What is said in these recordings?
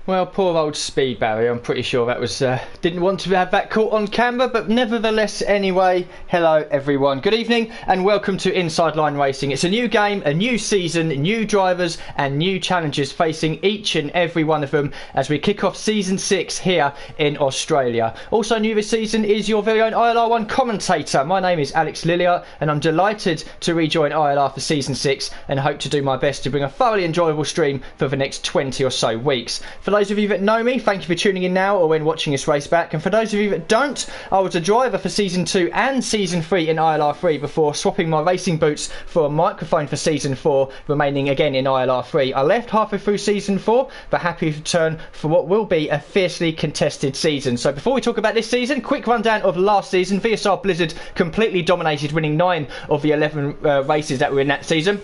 Well, poor old speed barrier. I'm pretty sure that was didn't want to have that caught on camera, but nevertheless, anyway, hello everyone. Good evening and welcome to Inside Line Racing. It's a new game, a new season, new drivers and new challenges facing each and every one of them as we kick off season 6 here in Australia. Also new this season is your very own ILR1 commentator. My name is Alex Lilliart and I'm delighted to rejoin ILR for season 6 and hope to do my best to bring a thoroughly enjoyable stream for the next 20 or so weeks. For those of you that know me, thank you for tuning in now or when watching this race back, and for those of you that don't, I was a driver for season 2 and season 3 in ILR3 before swapping my racing boots for a microphone for season 4, remaining again in ILR3. I left halfway through season 4 but happy to return for what will be a fiercely contested season. So before we talk about this season, quick rundown of last season. VSR Blizzard completely dominated, winning 9 of the 11 races that were in that season,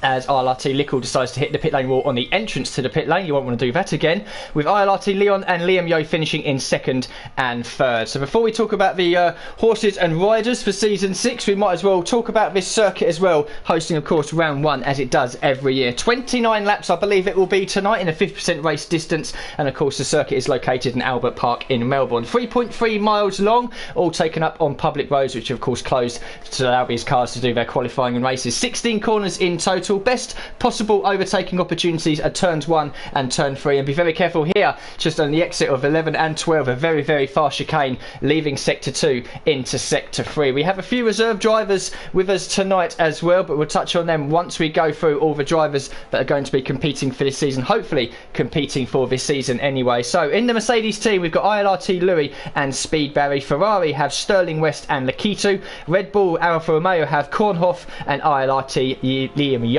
as ILRT Lickle decides to hit the pit lane wall on the entrance to the pit lane. You won't want to do that again, with ILRT Leon and Liam Yo finishing in 2nd and 3rd. So before we talk about the horses and riders for season 6, we might as well talk about this circuit as well, hosting of course round 1 as it does every year. 29 laps I believe it will be tonight in a 50% race distance, and of course the circuit is located in Albert Park in Melbourne. 3.3 miles long, all taken up on public roads which are of course closed to allow these cars to do their qualifying and races. 16 corners in total. Best possible overtaking opportunities at turns 1 and turn 3, and be very careful here just on the exit of 11 and 12, a very fast chicane leaving sector 2 into sector 3. We have a few reserve drivers with us tonight as well, but we'll touch on them once we go through all the drivers that are going to be competing for this season, hopefully competing for this season anyway. So in the Mercedes team we've got ILRT Louis and Speed Barry. Ferrari have Sterling West and Lakitu. Red Bull Alfa Romeo have Kornhoff and ILRT Liam Yo.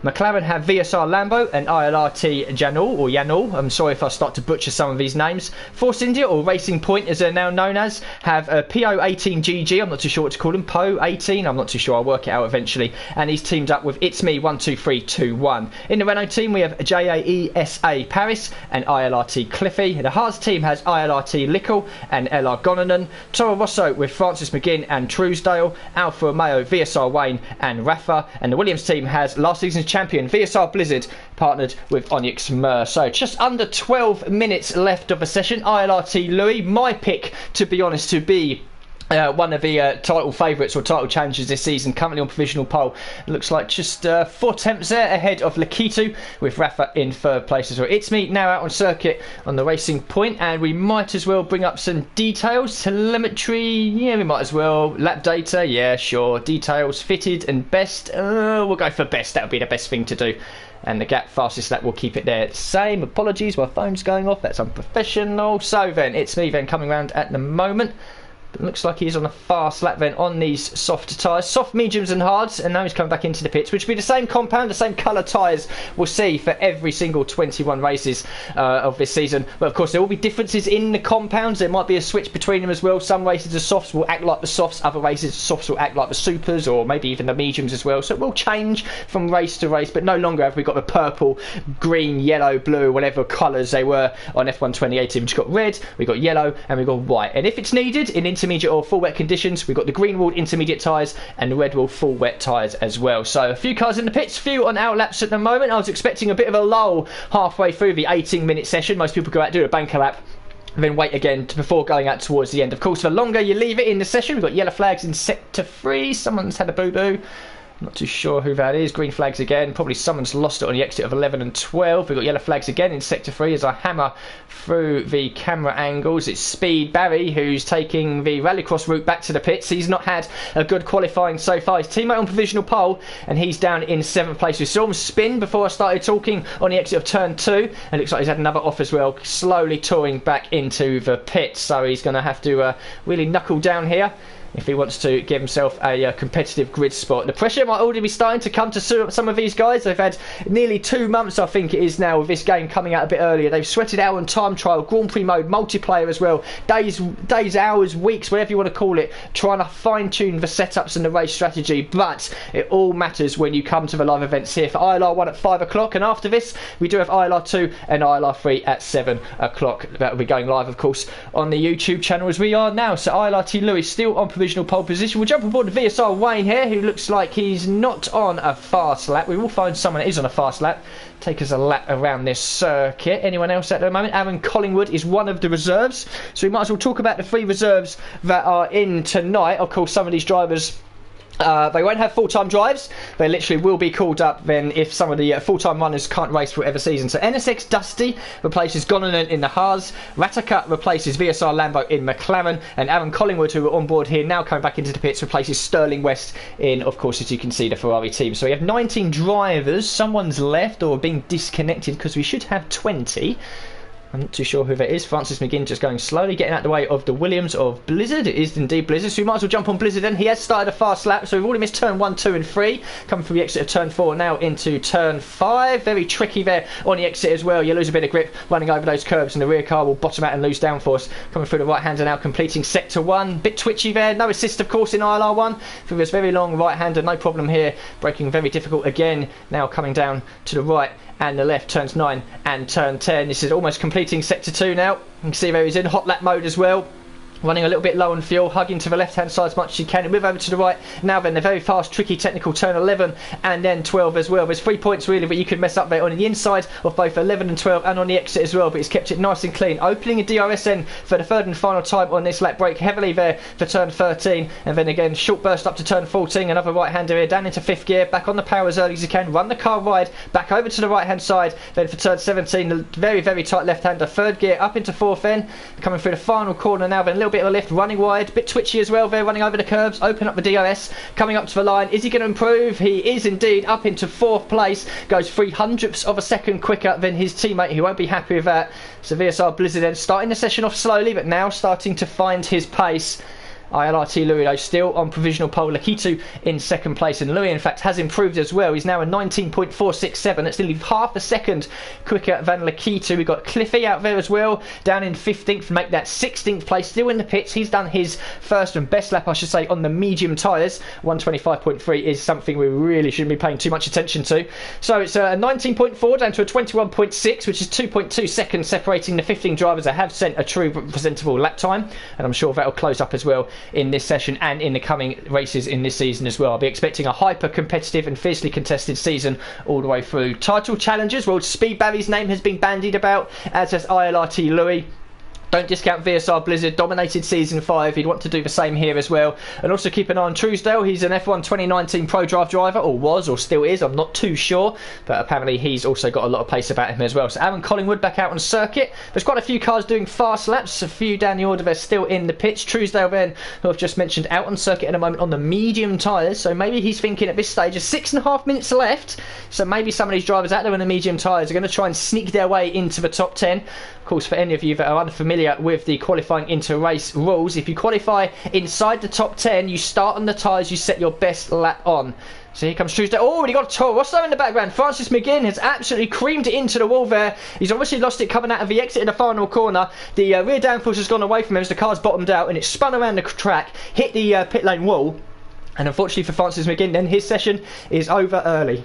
McLaren have VSR Lambo and ILRT Janul. I'm sorry if I start to butcher some of these names. Force India, or Racing Point as they're now known as, have PO18GG. I'm not too sure what to call them. PO18, I'm not too sure. I'll work it out eventually. And he's teamed up with It's Me 12321. In the Renault team we have JAESA Paris and ILRT Cliffy. The Haas team has ILRT Lickle and LR Gonanen. Toro Rosso with Francis McGinn and Truesdale. Alfa Romeo, VSR Wayne and Rafa. And the Williams team has last season's champion VSR Blizzard, partnered with Onyx Mer. So just under 12 minutes left of the session. ILRT Louis, my pick to be honest to be one of the title favourites or title challengers this season, currently on provisional pole. Looks like just 4 attempts there ahead of Lakitu, with Rafa in 3rd place as well. It's Me now out on circuit on the Racing Point, and we might as well bring up some details. Telemetry, yeah, we might as well. Lap data, yeah, sure. Details, fitted and best. We'll go for best, that would be the best thing to do. And the gap fastest lap, will keep it there. Same, apologies, my phone's going off, that's unprofessional. So then, It's Me then coming round at the moment. But looks like he's on a fast lap then on these soft tyres, soft, mediums and hards, and now he's coming back into the pits, which will be the same compound, the same colour tyres we'll see for every single 21 races of this season. But of course there will be differences in the compounds, there might be a switch between them as well. Some races the softs will act like the softs, other races the softs will act like the supers, or maybe even the mediums as well. So it will change from race to race, but no longer have we got the purple, green, yellow, blue, whatever colours they were on F1 2018. We've just got red, we've got yellow and we've got white, and if it's needed in intermediate or full wet conditions, we've got the green walled intermediate tyres and the red walled full wet tyres as well. So a few cars in the pits, few on out laps at the moment. I was expecting a bit of a lull halfway through the 18-minute session. Most people go out, do a banker lap and then wait again before going out towards the end. Of course, the longer you leave it in the session, we've got yellow flags in sector 3. Someone's had a boo-boo. Not too sure who that is. Green flags again. Probably someone's lost it on the exit of 11 and 12. We've got yellow flags again in sector 3 as I hammer through the camera angles. It's Speed Barry who's taking the rallycross route back to the pits. He's not had a good qualifying so far. His teammate on provisional pole and he's down in 7th place. We saw him spin before I started talking on the exit of turn 2, and it looks like he's had another off as well, slowly touring back into the pits. So he's going to have to really knuckle down here if he wants to give himself a competitive grid spot. The pressure might already be starting to come to some of these guys. They've had nearly 2 months, I think it is now, with this game coming out a bit earlier. They've sweated out on time trial, Grand Prix mode, multiplayer as well. Days, hours, weeks, whatever you want to call it, trying to fine-tune the setups and the race strategy. But it all matters when you come to the live events here for ILR1 at 5 o'clock. And after this, we do have ILR2 and ILR3 at 7 o'clock. That will be going live, of course, on the YouTube channel as we are now. So ILRT Louis still on provisional pole position. We'll jump aboard the VSR Wayne here, who looks like he's not on a fast lap. We will find someone that is on a fast lap. Take us a lap around this circuit. Anyone else at the moment? Aaron Collingwood is one of the reserves, so we might as well talk about the 3 reserves that are in tonight. Of course, some of these drivers, they won't have full-time drives. They literally will be called up then if some of the full-time runners can't race for whatever season. So NSX Dusty replaces Gonanen in the Haas, Ratakat replaces VSR Lambo in McLaren, and Aaron Collingwood, who are on board here now coming back into the pits, replaces Sterling West in, of course, as you can see, the Ferrari team. So we have 19 drivers. Someone's left or being disconnected because we should have 20. I'm not too sure who that is. Francis McGinn just going slowly, getting out of the way of the Williams of Blizzard. It is indeed Blizzard, so we might as well jump on Blizzard then. He has started a fast lap, so we've already missed turn 1, 2 and 3. Coming from the exit of turn 4 now into turn 5. Very tricky there on the exit as well. You lose a bit of grip running over those curbs, and the rear car will bottom out and lose downforce. Coming through the right-hander now, completing sector 1. Bit twitchy there. No assist, of course, in ILR1. Through this very long right-hander, no problem here. Braking very difficult again. Now coming down to the right and the left, turns 9 and turn 10. This is almost completing sector 2 now. You can see there he's in hot lap mode as well. Running a little bit low on fuel, hugging to the left-hand side as much as you can, and move over to the right. Now then, the very fast, tricky, technical turn 11 and then 12 as well. There's 3 points really that you could mess up there on the inside of both 11 and 12 and on the exit as well, but he's kept it nice and clean. Opening a DRSN for the 3rd and final time on this lap, brake heavily there for turn 13, and then again, short burst up to turn 14, another right-hander here, down into 5th gear, back on the power as early as you can, run the car wide, back over to the right-hand side, then for turn 17, the very, very tight left-hander, 3rd gear, up into 4th then, coming through the final corner now, then a little bit of a lift, running wide, bit twitchy as well there, running over the curbs, open up the DRS, coming up to the line. Is he going to improve? He is indeed, up into 4th place, goes 300ths of a second quicker than his teammate. He won't be happy with that. So VSR Blizzard then starting the session off slowly, but now starting to find his pace. ILRT Louis though still on provisional pole. Lakitu in 2nd place, and Louis in fact has improved as well. He's now a 19.467. That's nearly half a second quicker than Lakitu. We've got Cliffy out there as well, down in 15th to make that 16th place, still in the pits. He's done his first and best lap, I should say, on the medium tyres. 125.3 is something we really shouldn't be paying too much attention to. So it's a 19.4 down to a 21.6, which is 2.2 seconds separating the 15 drivers that have sent a true presentable lap time, and I'm sure that'll close up as well in this session and in the coming races in this season as well. I'll be expecting a hyper competitive and fiercely contested season all the way through. Title challenges, well, Speed Barry's name has been bandied about, as has ILRT Louis. Don't discount VSR Blizzard, dominated season 5. He'd want to do the same here as well. And also keep an eye on Truesdale. He's an F1 2019 Pro Drive driver, or was, or still is. I'm not too sure. But apparently he's also got a lot of pace about him as well. So Aaron Collingwood back out on circuit. There's quite a few cars doing fast laps. A few down the order. They're still in the pits. Truesdale then, who I've just mentioned, out on circuit at the moment on the medium tyres. So maybe he's thinking at this stage, there's 6.5 minutes left. So maybe some of these drivers out there on the medium tyres are going to try and sneak their way into the top 10. Of course, for any of you that are unfamiliar with the qualifying inter-race rules, if you qualify inside the top 10, you start on the tyres you set your best lap on. So here comes Truesdale. Oh, and he got a Toro Rosso in the background. Francis McGinn has absolutely creamed it into the wall there. He's obviously lost it coming out of the exit in the final corner. The rear downforce has gone away from him as the car's bottomed out, and it's spun around the track, hit the pit lane wall, and unfortunately for Francis McGinn, then his session is over early.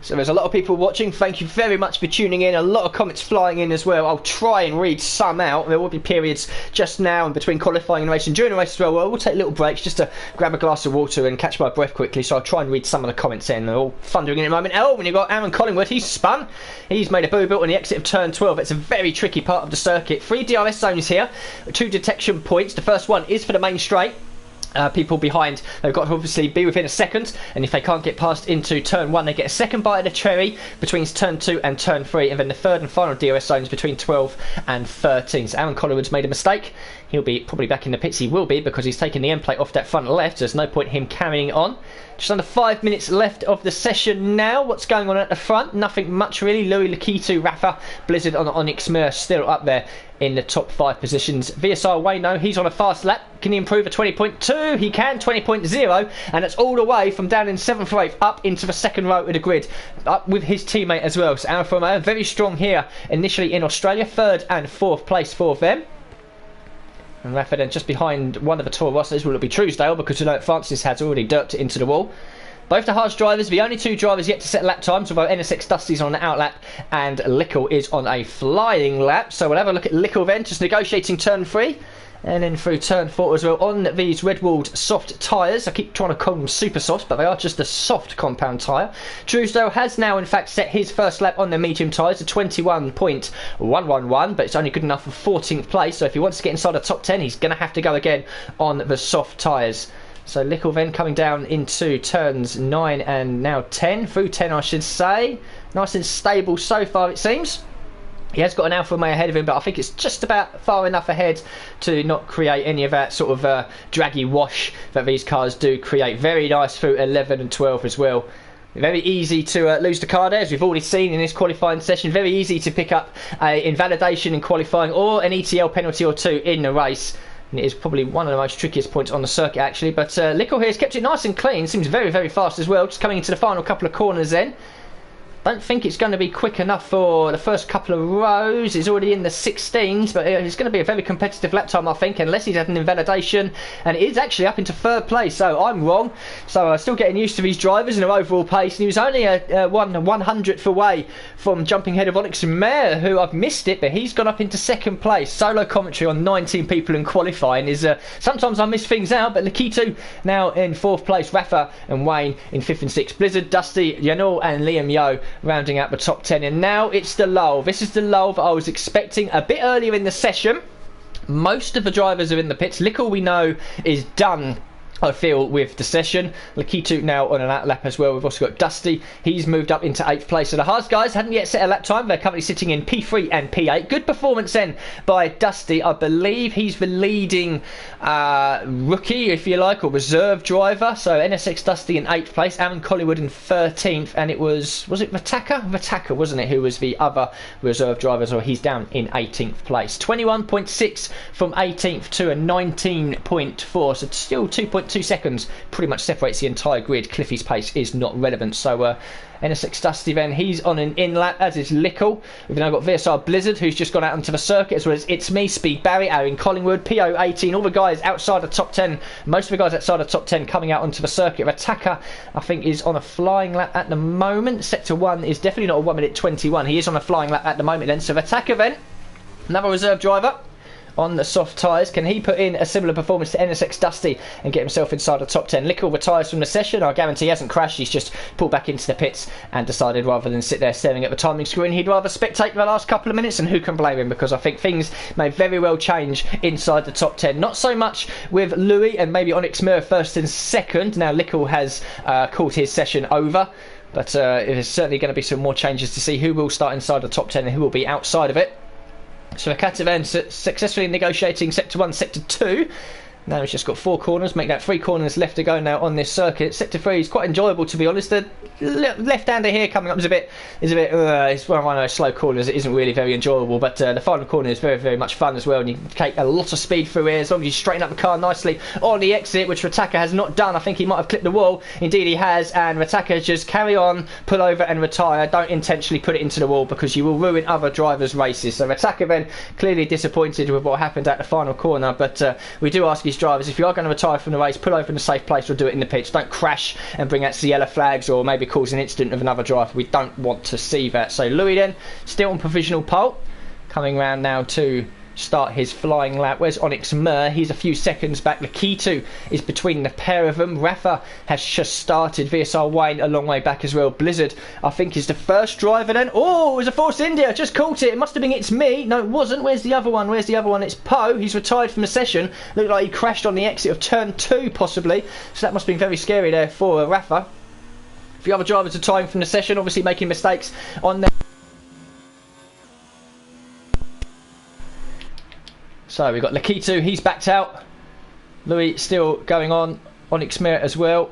So there's a lot of people watching. Thank you very much for tuning in. A lot of comments flying in as well. I'll try and read some out. There will be periods just now and between qualifying and race and during the race as well. We'll take little breaks just to grab a glass of water and catch my breath quickly. So I'll try and read some of the comments in. They're all thundering in a moment. Oh, when you've got Aaron Collingwood, he's spun. He's made a boo-boo on the exit of turn 12. It's a very tricky part of the circuit. 3 DRS zones here, 2 detection points. The first one is for the main straight. People behind, they've got to obviously be within a second, and if they can't get past into turn 1, they get a second bite of the cherry between turn 2 and turn 3, and then the third and final DRS zones between 12 and 13. So Aaron Collingwood's made a mistake. He'll be probably back in the pits. He will be, because he's taking the end plate off that front left. So there's no point him carrying on. Just under 5 minutes left of the session now. What's going on at the front? Nothing much really. Louis Lakitu, Rafa, Blizzard on Onyx Mir still up there in the top 5 positions. VSR Wayno, he's on a fast lap. Can he improve a 20.2? He can, 20.0, and that's all the way from down in 7th or 8th up into the second row of the grid, up with his teammate as well. So Alfa Romeo very strong here initially in Australia, 3rd and 4th place for them. And Rafa then just behind one of the Toro Rossos. Will it be Truesdale, because you know Francis has already dirked it into the wall. Both the Haas drivers, the only 2 drivers yet to set lap times, although NSX Dusty's on an out lap and Lickle is on a flying lap. So we'll have a look at Lickle then, just negotiating turn 3. And then through turn 4 as well on these Redwalled soft tyres. I keep trying to call them super softs, but they are just a soft compound tyre. Truesdale has now in fact set his first lap on the medium tyres to 21.111, but it's only good enough for 14th place. So if he wants to get inside the top 10, he's going to have to go again on the soft tyres. So Lickle then coming down into turns 9 and now 10. Through 10 I should say. Nice and stable so far it seems. He has got an Alfa Romeo ahead of him, but I think it's just about far enough ahead to not create any of that sort of draggy wash that these cars do create. Very nice through 11 and 12 as well. Very easy to lose the car there, as we've already seen in this qualifying session. Very easy to pick up an invalidation in qualifying or an ETL penalty or 2 in the race. And it is probably one of the most trickiest points on the circuit actually. But Lickle here has kept it nice and clean. Seems very, very fast as well. Just coming into the final couple of corners then. Don't think it's going to be quick enough for the first couple of rows. It's already in the 16s, but it's going to be a very competitive lap time, I think, unless he's had an invalidation. And it is actually up into 3rd place, so I'm wrong. So I'm still getting used to these drivers and their overall pace. And he was only a 100th away from jumping ahead of Onyx Mir, who I've missed it, but he's gone up into 2nd place. Solo commentary on 19 people in qualifying is sometimes I miss things out, but Lakitu now in 4th place, Rafa and Wayne in 5th and 6th. Blizzard, Dusty, Yanul and Liam Yo rounding out the top 10, and now it's the lull. This is the lull that I was expecting a bit earlier in the session. Most of the drivers are in the pits. Lickle we know is done, I feel, with the session. Lakitu now on an out lap as well. We've also got Dusty. He's moved up into 8th place. So the Haas guys hadn't yet set a lap time. They're currently sitting in P3 and P8. Good performance then by Dusty. I believe he's the leading rookie, if you like, or reserve driver. So NSX Dusty in 8th place. Aaron Collywood in 13th. And it was it Vataka? Vataka, wasn't it, who was the other reserve driver? So he's down in 18th place. 21.6 from 18th to a 19.4. So still 2.2 seconds pretty much separates the entire grid. Cliffy's pace is not relevant. So NSX Dusty then, he's on an in lap, as is Lickle. We've now got VSR Blizzard, who's just gone out onto the circuit, as well as It's Me, Speed Barry, Aaron Collingwood, PO18, all the guys outside the top 10, most of the guys outside the top 10 coming out onto the circuit. Attacker, I think, is on a flying lap at the moment. Sector 1 is definitely not a 1 minute 21. He is on a flying lap at the moment then. So Attacker then, another reserve driver on the soft tyres. Can he put in a similar performance to NSX Dusty and get himself inside the top 10? Lickle retires from the session. I guarantee he hasn't crashed. He's just pulled back into the pits and decided, rather than sit there staring at the timing screen, he'd rather spectate the last couple of minutes. And who can blame him, because I think things may very well change inside the top 10. Not so much with Louis and maybe Onyx Mir 1st and 2nd. Now Lickle has called his session over, but there's certainly going to be some more changes to see who will start inside the top 10 and who will be outside of it. So Katavan successfully negotiating Sector 1, Sector 2. Now he's just got 4 corners, make that 3 corners left to go now on this circuit. Sector 3 is quite enjoyable, to be honest. The left-hander here coming up is a bit it's one of those slow corners. It isn't really very enjoyable, but the final corner is very, very much fun as well, and you can take a lot of speed through here as long as you straighten up the car nicely on the exit, which Rataka has not done. I think he might have clipped the wall. Indeed he has, and Rataka just carry on, pull over and retire. Don't intentionally put it into the wall, because you will ruin other drivers' races. So Rataka then clearly disappointed with what happened at the final corner, but we do ask his drivers, if you are going to retire from the race, pull over in a safe place or do it in the pits. Don't crash and bring out yellow flags or maybe cause an incident of another driver. We don't want to see that. So Louis then still on provisional pole, coming round now to start his flying lap. Where's Onyx Mir? He's a few seconds back. Lakitu is between the pair of them. Rafa has just started. VSR Wayne a long way back as well. Blizzard, I think, is the first driver then. Oh, it was a Force India. Just caught it. It must have been It's Me. No, it wasn't. Where's the other one? Where's the other one? It's Poe. He's retired from the session. Looked like he crashed on the exit of turn 2 possibly. So that must have been very scary there for Rafa. A few other drivers retiring from the session, obviously making mistakes on their... So we've got Lakitu, he's backed out. Louis still going on. Onyx Mir as well.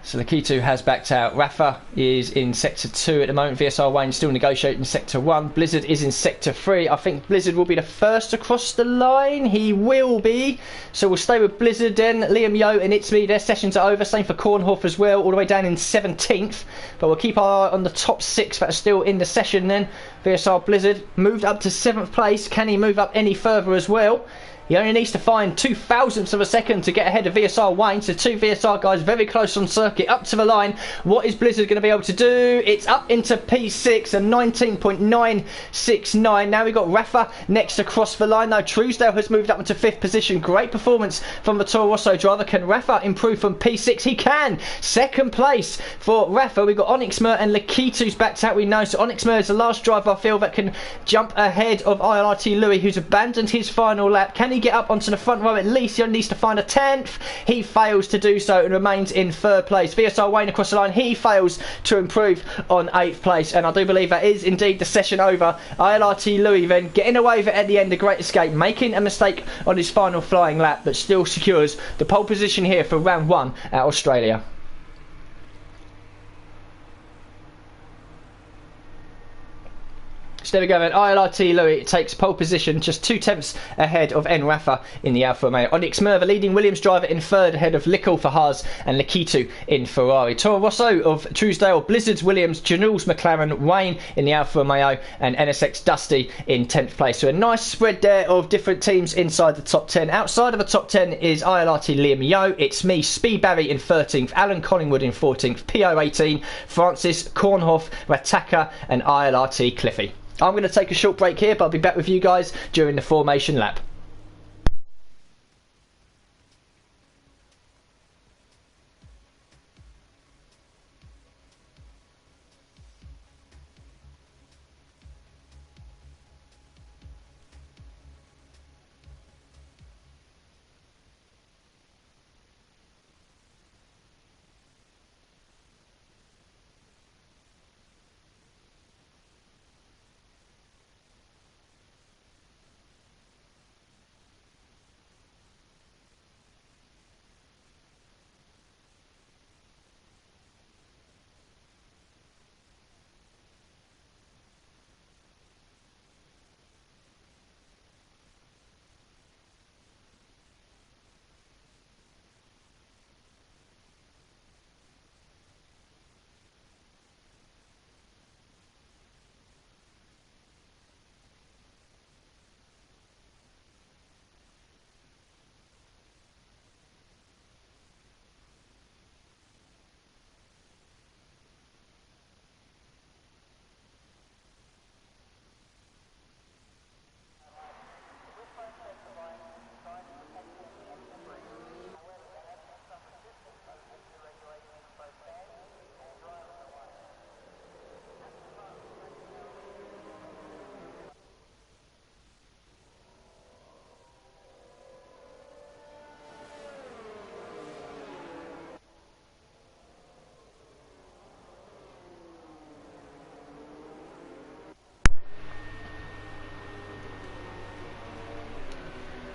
So Lakitu has backed out. Rafa is in Sector 2 at the moment. VSR Wayne still negotiating Sector 1. Blizzard is in Sector 3. I think Blizzard will be the first across the line. He will be. So we'll stay with Blizzard then. Liam Yo and It's Me, their sessions are over. Same for Kornhoff as well, all the way down in 17th. But we'll keep our eye on the top 6 that are still in the session then. VSR Blizzard moved up to 7th place. Can he move up any further as well? He only needs to find 0.02 of a second to get ahead of VSR Wayne. So 2 VSR guys very close on circuit, up to the line. What is Blizzard going to be able to do? It's up into P6 and 19.969. Now we've got Rafa next across the line though. Truesdale has moved up into 5th position. Great performance from the Toro Rosso driver. Can Rafa improve from P6? He can. 2nd place for Rafa. We've got Onyx Mir and Lakitu's backed out, we know. So Onyx Mir is the last driver I feel that can jump ahead of ILRT Louis, who's abandoned his final lap. Can he get up onto the front row at least? He only needs to find a 10th. He fails to do so and remains in 3rd place. VSR Wayne across the line, he fails to improve on 8th place, and I do believe that is indeed the session over. ILRT Louis then getting away with it at the end, a great escape, making a mistake on his final flying lap, but still secures the pole position here for round 1 at Australia. So there we go then, ILRT Louis takes pole position, just 0.2 ahead of N Rafa in the Alfa Romeo. Onyx Mir, the leading Williams driver, in 3rd ahead of Lickle for Haas and Lakitu in Ferrari. Toro Rosso of Truesdale, Blizzard's Williams, Janul's McLaren, Wayne in the Alfa Romeo and NSX Dusty in 10th place. So a nice spread there of different teams inside the top 10. Outside of the top 10 is ILRT Liam Yo, It's Me, Speed Barry in 13th, Alan Collingwood in 14th, PO18, Francis, Kornhoff, Rataka and ILRT Cliffy. I'm going to take a short break here, but I'll be back with you guys during the formation lap.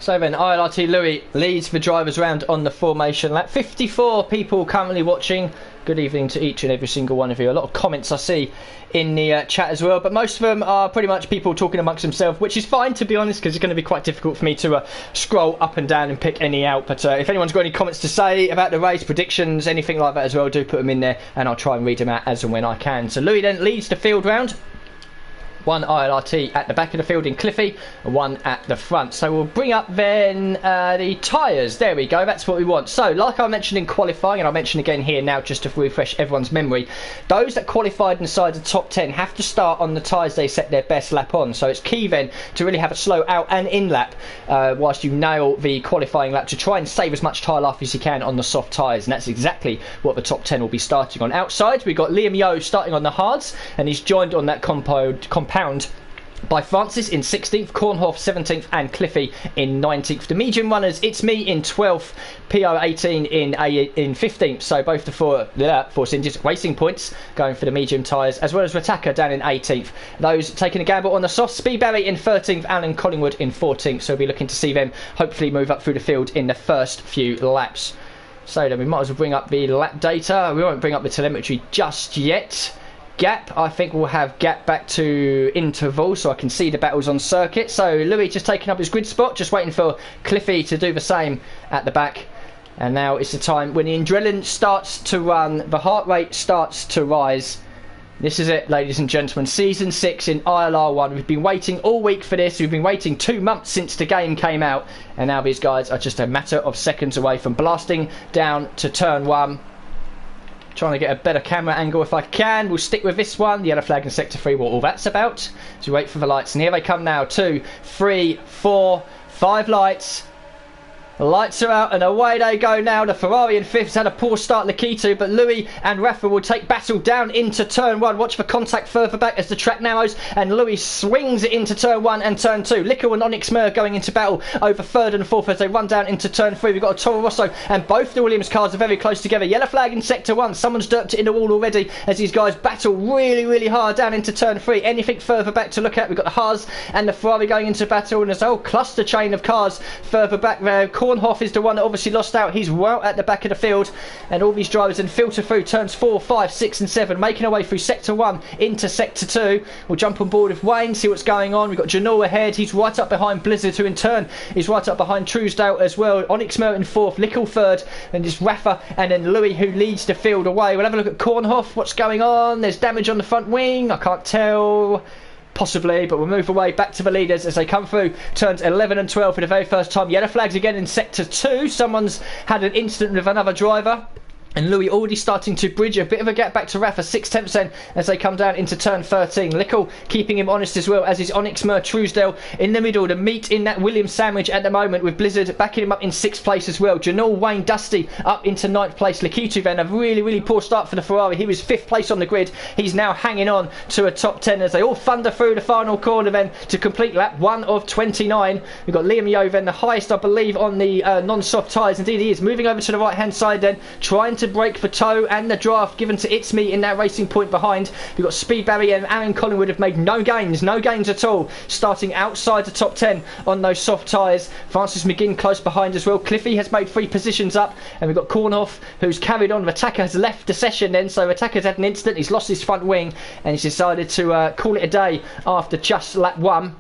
So then ILRT Louis leads the drivers round on the formation lap. 54 people currently watching. Good evening to each and every single one of you. A lot of comments I see in the chat as well, but most of them are pretty much people talking amongst themselves, which is fine, to be honest, because it's going to be quite difficult for me to scroll up and down and pick any out. But if anyone's got any comments to say about the race, predictions, anything like that as well, do put them in there and I'll try and read them out as and when I can. So Louis then leads the field round. One ILRT at the back of the field in Cliffy, and one at the front. So we'll bring up then the tyres. There we go, that's what we want. So like I mentioned in qualifying, and I'll mention again here now just to refresh everyone's memory, those that qualified inside the top 10 have to start on the tyres they set their best lap on. So it's key then to really have a slow out and in lap whilst you nail the qualifying lap, to try and save as much tyre life as you can on the soft tyres, and that's exactly what the top 10 will be starting on. Outside we've got Liam Yo starting on the hards, and he's joined on that compound by Francis in 16th, Kornhoff 17th and Cliffy in 19th. The medium runners, it's me in 12th, PO18 in 15th. So both the Force Indies racing points going for the medium tyres, as well as Rataka down in 18th. Those taking a gamble on the soft, Speedberry in 13th, Alan Collingwood in 14th. So we'll be looking to see them hopefully move up through the field in the first few laps. So then we might as well bring up the lap data. We won't bring up the telemetry just yet. Gap, I think we'll have gap back to interval so I can see the battles on circuit. So Louis just taking up his grid spot, just waiting for Cliffy to do the same at the back. And now it's the time when the adrenaline starts to run, the heart rate starts to rise. This is it, ladies and gentlemen, Season 6 in ILR1. We've been waiting all week for this. We've been waiting 2 months since the game came out. And now these guys are just a matter of seconds away from blasting down to turn 1. Trying to get a better camera angle if I can. We'll stick with this one. The yellow flag in sector 3, what all that's about. So we wait for the lights. And here they come now. 2, 3, 4, 5 lights. The lights are out and away they go now. The Ferrari in 5th had a poor start, Lakitu, but Louis and Rafa will take battle down into turn 1. Watch for contact further back as the track narrows and Louis swings it into turn 1 and turn 2. Lickle and Onyx Mer going into battle over 3rd and 4th as they run down into turn 3. We've got a Toro Rosso and both the Williams cars are very close together. Yellow flag in sector 1. Someone's dirked it in the wall already as these guys battle really hard down into turn 3. Anything further back to look at? We've got the Haas and the Ferrari going into battle, and there's a whole cluster chain of cars further back there. Kornhoff is the one that obviously lost out. He's well at the back of the field, and all these drivers then filter through turns 4, 5, 6 and 7, making our way through sector 1 into sector 2. We'll jump on board with Wayne, see what's going on. We've got Janul ahead. He's right up behind Blizzard, who in turn is right up behind Truesdale as well. Onyx Mer in 4th, Lickle 3rd, and just Rafa and then Louis who leads the field away. We'll have a look at Kornhoff. What's going on? There's damage on the front wing. I can't tell. Possibly, but we'll move away back to the leaders as they come through turns 11 and 12 for the very first time. Yellow flags again in sector 2. Someone's had an incident with another driver. And Louis already starting to bridge a bit of a gap back to Rafa, 6/10 as they come down into turn 13. Lickle keeping him honest as well, as is Onyx Mer. Truesdale in the middle, the meat in that Williams sandwich at the moment, with Blizzard backing him up in 6th place as well. Janul, Wayne, Dusty up into 9th place. Lakitu then a really poor start for the Ferrari. He was 5th place on the grid. He's now hanging on to a top 10 as they all thunder through the final corner then to complete lap 1 of 29. We've got Liam Yeo then the highest I believe on the non-soft tyres. Indeed he is. Moving over to the right hand side then, trying to break for toe, and the draft given to It's Me in that racing point behind. We've got Speedberry and Aaron Collingwood have made no gains at all, starting outside the top 10 on those soft tyres. Francis McGinn close behind as well. Cliffy has made 3 positions up, and we've got Kornhoff who's carried on. Rataka has left the session then, so Rataka's had an incident. He's lost his front wing and he's decided to call it a day after just lap 1.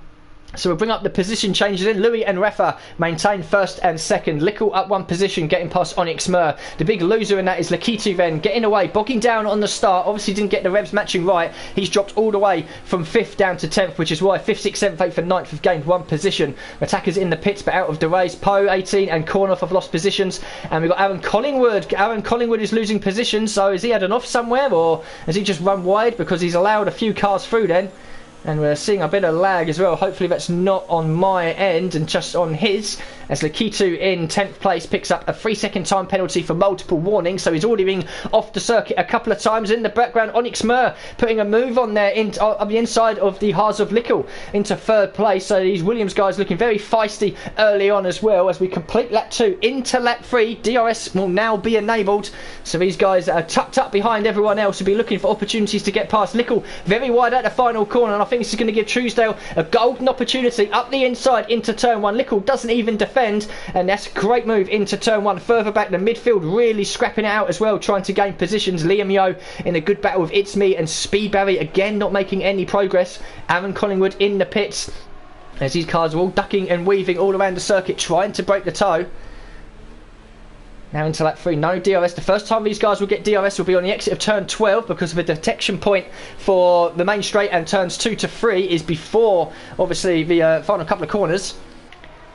So we'll bring up the position changes in. Louis and Rafa maintain 1st and 2nd. Lickle up 1 position, getting past Onyx Mer. The big loser in that is Lakitu then, getting away, bogging down on the start. Obviously didn't get the revs matching right. He's dropped all the way from 5th down to 10th, which is why 5th, 6th, 7th, 8th and 9th have gained 1 position. Attackers in the pits but out of the race. Poe 18 and Kornhoff have lost positions. And we've got Aaron Collingwood. Aaron Collingwood is losing positions, so has he had an off somewhere, or has he just run wide because he's allowed a few cars through then? And we're seeing a bit of lag as well. Hopefully that's not on my end and just on his, as Lakitu in 10th place picks up a 3-second time penalty for multiple warnings. So he's already been off the circuit a couple of times. In the background, Onyx Mer putting a move on there on the inside of the Haas of Lickle into 3rd place. So these Williams guys looking very feisty early on as well. As we complete lap 2 into lap 3, DRS will now be enabled. So these guys are tucked up behind everyone else will be looking for opportunities to get past. Lickle very wide at the final corner, and I think this is going to give Truesdale a golden opportunity up the inside into turn 1. Lickle doesn't even defend, and that's a great move into turn 1. Further back, the midfield really scrapping it out as well, trying to gain positions. Liam Yeo in a good battle with It's Me, and Speedberry again not making any progress. Aaron Collingwood in the pits as these cars are all ducking and weaving all around the circuit, trying to break the toe. Now into lap 3, no DRS. The first time these guys will get DRS will be on the exit of turn 12, because of the detection point for the main straight, and turns 2 to 3 is before obviously the final couple of corners.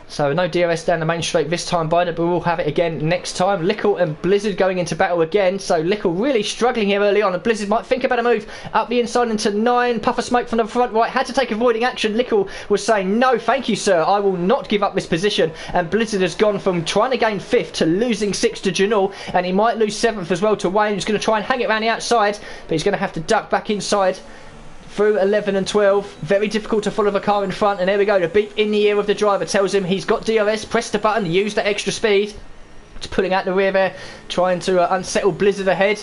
So no DRS down the main straight this time by it, but we'll have it again next time. Lickle and Blizzard going into battle again. So Lickle really struggling here early on, and Blizzard might think about a move up the inside into 9. Puff of smoke from the front right. Had to take avoiding action. Lickle was saying, no, thank you, sir. I will not give up this position. And Blizzard has gone from trying to gain 5th to losing 6th to Janul. And he might lose 7th as well to Wayne, who's going to try and hang it around the outside. But he's going to have to duck back inside through 11 and 12. Very difficult to follow the car in front, and there we go. The beep in the ear of the driver tells him he's got DRS. Press the button, use that extra speed. It's pulling out the rear there, trying to unsettle Blizzard ahead.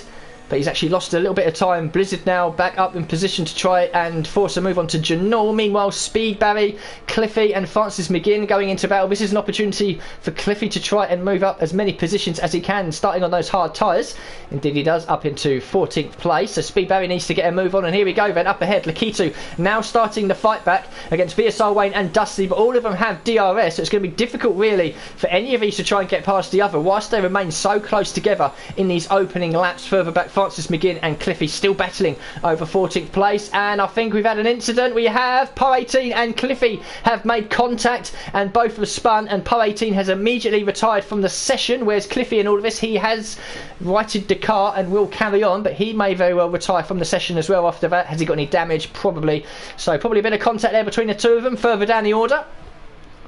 But he's actually lost a little bit of time. Blizzard now back up in position to try and force a move on to Janul. Meanwhile, Speed Barry, Cliffy and Francis McGinn going into battle. This is an opportunity for Cliffy to try and move up as many positions as he can, starting on those hard tyres. Indeed he does, up into 14th place. So Speed Barry needs to get a move on, and here we go then, up ahead. Lakitu now starting the fight back against VSR Wayne and Dusty, but all of them have DRS, so it's going to be difficult really for any of these to try and get past the other, whilst they remain so close together in these opening laps. Further back, Francis McGinn and Cliffy still battling over 14th place, and I think we've had an incident. We have. Par 18 and Cliffy have made contact, and both have spun, and Par 18 has immediately retired from the session, whereas Cliffy in all of this, he has righted the car and will carry on, but he may very well retire from the session as well after that. Has he got any damage? Probably. So probably a bit of contact there between the two of them. Further down the order,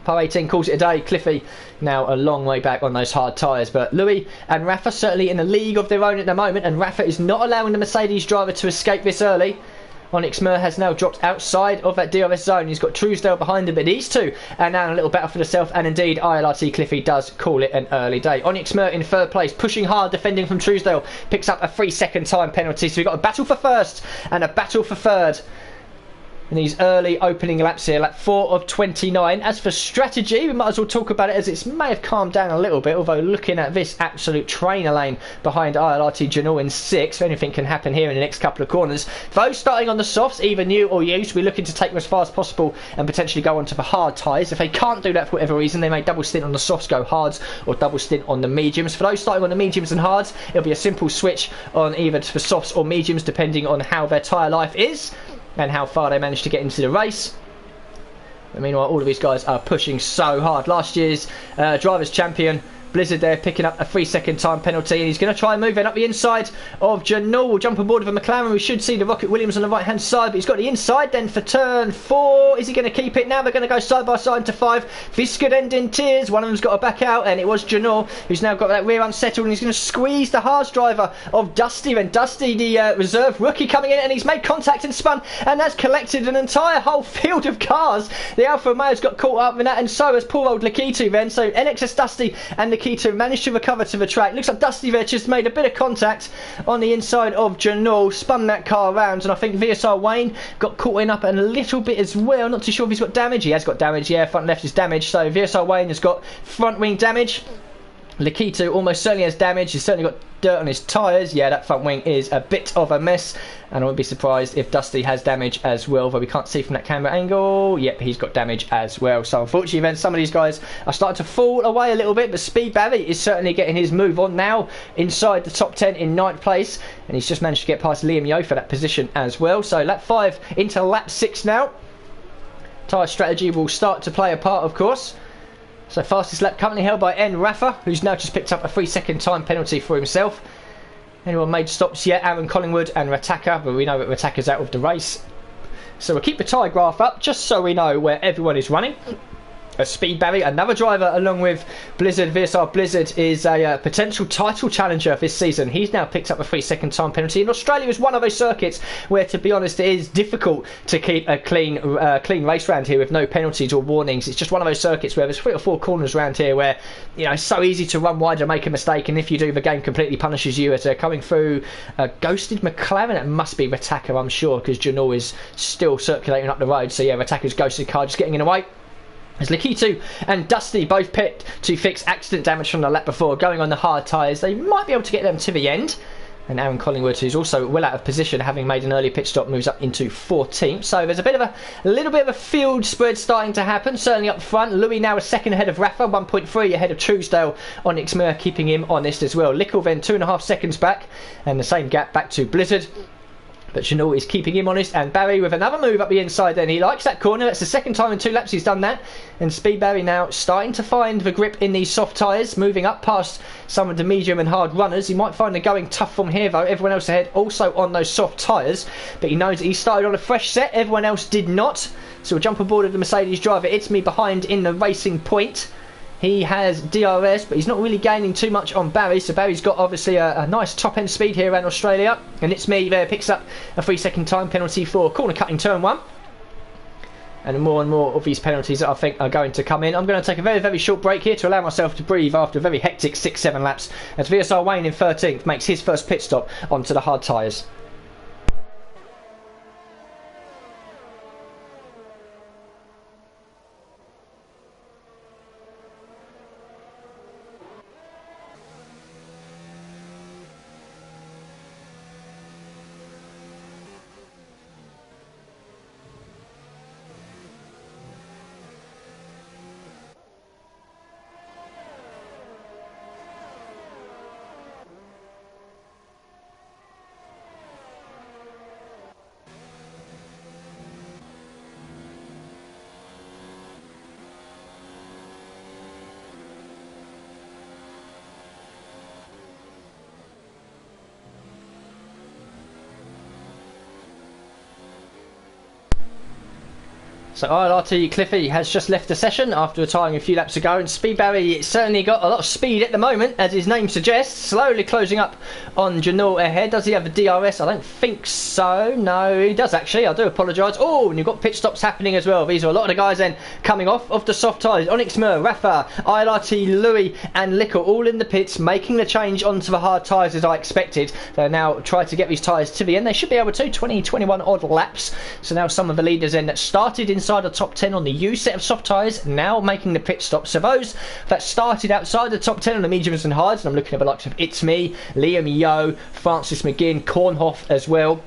Par 18 calls it a day. Cliffy now a long way back on those hard tyres, but Louis and Rafa certainly in a league of their own at the moment, and Rafa is not allowing the Mercedes driver to escape this early. Onyx Mer has now dropped outside of that DRS zone. He's got Truesdale behind him, but these two are now in a little battle for the self, and indeed ILRT Cliffy does call it an early day. Onyx Mer in third place, pushing hard, defending from Truesdale, picks up a 3-second time penalty, so we've got a battle for first and a battle for third in these early opening laps here, lap 4 of 29. As for strategy, we might as well talk about it, as it may have calmed down a little bit, although looking at this absolute trainer lane behind ILRT Janul in 6th, anything can happen here in the next couple of corners. Those starting on the softs, either new or used, we're looking to take them as far as possible and potentially go onto the hard tyres. If they can't do that for whatever reason, they may double stint on the softs, go hards, or double stint on the mediums. For those starting on the mediums and hards, it'll be a simple switch on either for softs or mediums, depending on how their tyre life is and how far they managed to get into the race. But meanwhile, all of these guys are pushing so hard. Last year's Drivers' Champion, Blizzard there, picking up a 3-second time penalty, and he's going to try and move in up the inside of Janul. We'll jump on board of a McLaren. We should see the Rocket Williams on the right hand side, but he's got the inside then for turn 4. Is he going to keep it? Now they're going to go side by side into 5. This could end in tears. One of them's got to back out, and it was Janul who's now got that rear unsettled, and he's going to squeeze the Haas driver of Dusty. And Dusty, the reserve rookie, coming in, and he's made contact and spun, and that's collected an entire whole field of cars. The Alfa Romeo's got caught up in that, and so has poor old Lakitu then. So NXS Dusty and Lakitu managed to recover to the track. Looks like Dusty there just made a bit of contact on the inside of Janul, spun that car around, and I think VSR Wayne got caught in up a little bit as well. Not too sure if he's got damage. He has got damage, yeah, front left is damaged. So VSR Wayne has got front wing damage. Lakitu almost certainly has damage. He's certainly got dirt on his tyres. Yeah, that front wing is a bit of a mess, and I wouldn't be surprised if Dusty has damage as well, though we can't see from that camera angle. Yep, he's got damage as well. So unfortunately then, some of these guys are starting to fall away a little bit, but Speed Barry is certainly getting his move on now, inside the top 10 in 9th place, and he's just managed to get past Liam Yo for that position as well. So lap 5 into lap 6 now. Tyre strategy will start to play a part, of course. So fastest lap currently held by N. Rafa, who's now just picked up a 3-second time penalty for himself. Anyone made stops yet? Aaron Collingwood and Rataka, but we know that Rataka's out of the race. So we'll keep the tyre graph up just so we know where everyone is running. Speed Barry, another driver along with Blizzard. VSR Blizzard is a potential title challenger this season. He's now picked up a 3-second time penalty. And Australia is one of those circuits where, to be honest, it is difficult to keep a clean race round here with no penalties or warnings. It's just one of those circuits where there's 3 or 4 corners around here where, you know, it's so easy to run wide and make a mistake, and if you do, the game completely punishes you. As they're coming through a ghosted McLaren, it must be Rataka, I'm sure, because Janul is still circulating up the road. So yeah, Rataka's ghosted car just getting in the way. As Lakitu and Dusty both pit to fix accident damage from the lap before, going on the hard tyres. They might be able to get them to the end. And Aaron Collingwood, who's also well out of position, having made an early pit stop, moves up into 14th. So there's a little bit of a field spread starting to happen, certainly up front. Louis now a second ahead of Rafa, 1.3 ahead of Truesdale. Onyx Mer keeping him honest as well. Lickle then 2.5 seconds back, and the same gap back to Blizzard. But Janul is keeping him honest, and Barry with another move up the inside then. He likes that corner. That's the second time in 2 laps he's done that. And Speed Barry now starting to find the grip in these soft tyres, moving up past some of the medium and hard runners. He might find the going tough from here though. Everyone else ahead also on those soft tyres, but he knows that he started on a fresh set. Everyone else did not. So we'll jump aboard of the Mercedes driver. It's me behind in the racing point. He has DRS, but he's not really gaining too much on Barry. So Barry's got obviously a nice top-end speed here around Australia. And It's Me there picks up a 3-second time penalty for corner cutting turn 1. And more of these penalties that I think are going to come in. I'm going to take a very, very short break here to allow myself to breathe after a very hectic 6-7 laps. As VSR Wayne in 13th makes his first pit stop onto the hard tyres. So ILRT Cliffy has just left the session after retiring a few laps ago, and Speed Barry certainly got a lot of speed at the moment, as his name suggests, slowly closing up on Janul ahead. Does he have a DRS? I don't think so. No, he does actually. I do apologise. Oh, and you've got pit stops happening as well. These are a lot of the guys then coming off of the soft tyres. Onyx Mur, Rafa, ILRT, Louis and Lickle all in the pits, making the change onto the hard tyres as I expected. They're now trying to get these tyres to the end. They should be able to, 21 odd laps. So now some of the leaders then that started inside the top 10 on the U set of soft tyres now making the pit stop. So those that started outside the top 10 on the mediums and hards, and I'm looking at the likes of It's Me, Liam Yo, Francis McGinn, Kornhoff as well.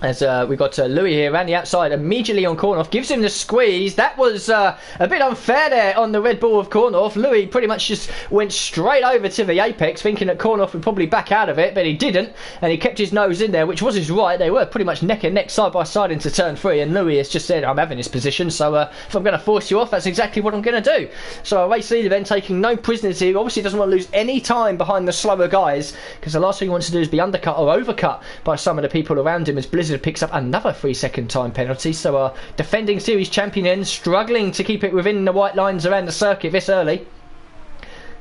As we've got Louis here around the outside, immediately on Kornhoff, gives him the squeeze. That was a bit unfair there on the Red Bull of Kornhoff. Louis pretty much just went straight over to the apex, thinking that Kornhoff would probably back out of it, but he didn't, and he kept his nose in there, which was his right. They were pretty much neck and neck, side by side into turn 3, and Louis has just said, I'm having this position, so if I'm going to force you off, that's exactly what I'm going to do. So our race leader then taking no prisoners here. Obviously doesn't want to lose any time behind the slower guys, because the last thing he wants to do is be undercut or overcut by some of the people around him, as Blizzard picks up another 3-second time penalty. So our defending series champion then struggling to keep it within the white lines around the circuit this early.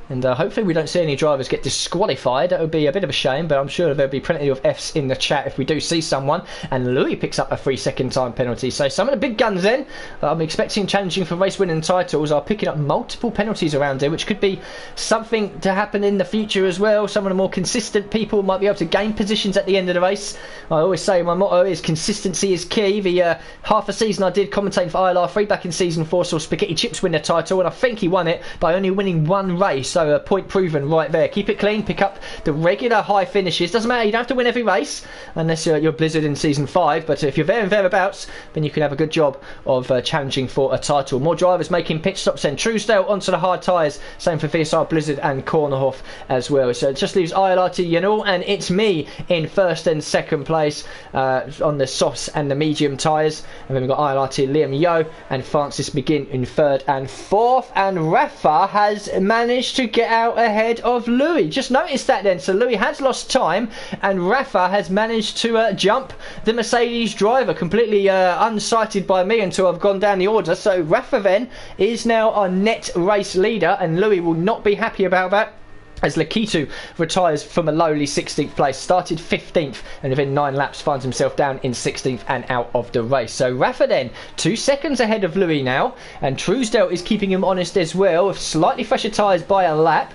And hopefully we don't see any drivers get disqualified. That would be a bit of a shame, but I'm sure there'll be plenty of Fs in the chat if we do see someone. And Louis picks up a 3-second time penalty. So some of the big guns then, I'm expecting challenging for race winning titles, are picking up multiple penalties around here, which could be something to happen in the future as well. Some of the more consistent people might be able to gain positions at the end of the race. I always say my motto is consistency is key. The half a season I did commentating for ILR3 back in season 4 saw Spaghetti Chips win the title, and I think he won it by only winning one race. So point proven right there. Keep it clean, pick up the regular high finishes. Doesn't matter, you don't have to win every race unless you're Blizzard in season 5, but if you're there and thereabouts, then you can have a good job of challenging for a title. More drivers making pit stops then. Truesdale onto the hard tyres, same for VSR, Blizzard and Kornhoff as well. So it just leaves ILRT Yanul and It's Me in first and second place on the softs and the medium tyres, and then we've got ILRT Liam Yo and Francis McGinn in third and fourth, and Rafa has managed to get out ahead of Louis. Just noticed that then. So Louis has lost time, and Rafa has managed to jump the Mercedes driver, completely unsighted by me until I've gone down the order. So Rafa then is now our net race leader, and Louis will not be happy about that, as Lakitu retires from a lowly 16th place. Started 15th and within 9 laps finds himself down in 16th and out of the race. So Rafa then 2 seconds ahead of Louis now, and Truesdale is keeping him honest as well, with slightly fresher tyres by a lap.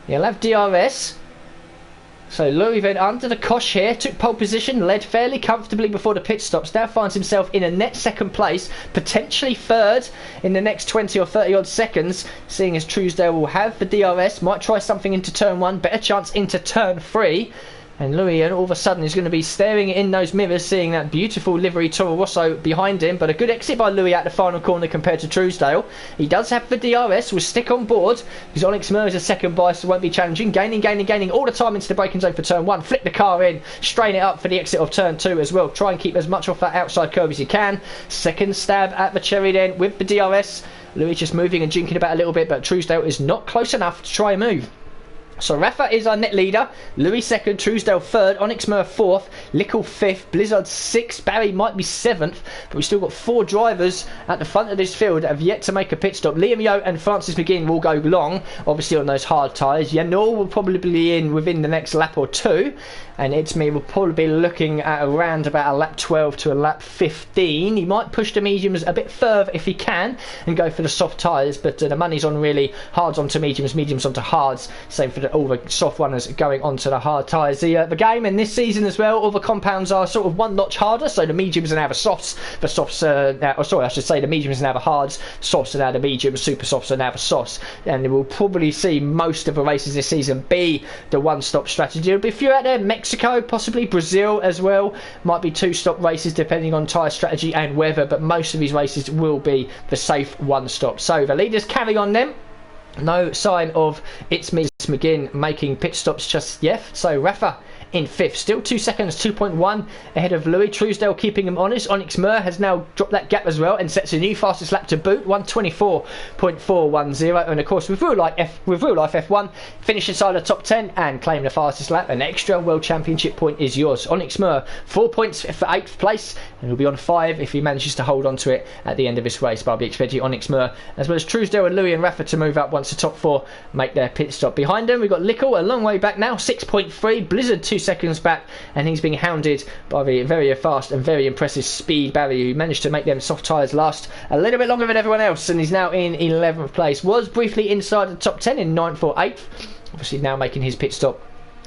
He'll have DRS. So Louis then under the cosh here, took pole position, led fairly comfortably before the pit stops, now finds himself in a net second place, potentially third in the next 20 or 30 odd seconds, seeing as Truesdale will have the DRS, might try something into turn 1, better chance into turn 3. And Louis all of a sudden is going to be staring in those mirrors, seeing that beautiful livery Toro Rosso behind him. But a good exit by Louis at the final corner compared to Truesdale. He does have the DRS, will stick on board, because Onyx Mur is a second by, so won't be challenging. Gaining all the time into the braking zone for turn 1. Flip the car in, strain it up for the exit of turn 2 as well. Try and keep as much off that outside curve as you can. Second stab at the cherry then with the DRS. Louis just moving and jinking about a little bit, but Truesdale is not close enough to try and move. So Rafa is our net leader, Louis second, Truesdale third, Onyx Mer fourth, Lickle fifth, Blizzard sixth, Barry might be seventh, but we've still got 4 drivers at the front of this field that have yet to make a pit stop. Liam Yo and Francis McGinn will go long, obviously on those hard tyres. Yanor will probably be in within the next lap or 2, and It's Me will probably be looking at around about a lap 12 to a lap 15. He might push the mediums a bit further if he can and go for the soft tyres, but the money's on really hards onto mediums, mediums onto hards. Same for all the soft runners going onto the hard tyres. The game in this season as well, all the compounds are sort of 1 notch harder, so the mediums are now the softs, the softs the mediums are now the hards, softs are now the mediums, super softs are now the softs, and we'll probably see most of the races this season be the one-stop strategy. There'll be a few out there, Mexico, possibly Brazil as well, might be 2-stop races depending on tyre strategy and weather, but most of these races will be the safe one-stop. So the leaders carry on them. No sign of It's Me McGinn making pit stops just yet. So Rafa in 5th, still 2 seconds, 2.1 ahead of Louis. Truesdale keeping him honest. Onyx Mer has now dropped that gap as well and sets a new fastest lap to boot, 1:24.410. And of course with real life F1, finish inside the top 10 and claim the fastest lap. An extra World Championship point is yours. Onyx Mer 4 points for 8th place, and he'll be on 5 if he manages to hold on to it at the end of this race. But I'll be expecting Onyx Mer as well as Truesdale and Louis and Rafa to move up once the top 4 make their pit stop. Behind them we've got Lickle a long way back now, 6.3. Blizzard 2 seconds back, and he's being hounded by the very fast and very impressive Speed Barry, who managed to make them soft tyres last a little bit longer than everyone else, and he's now in 11th place. Was briefly inside the top 10 in 9th or 8th, obviously now making his pit stop,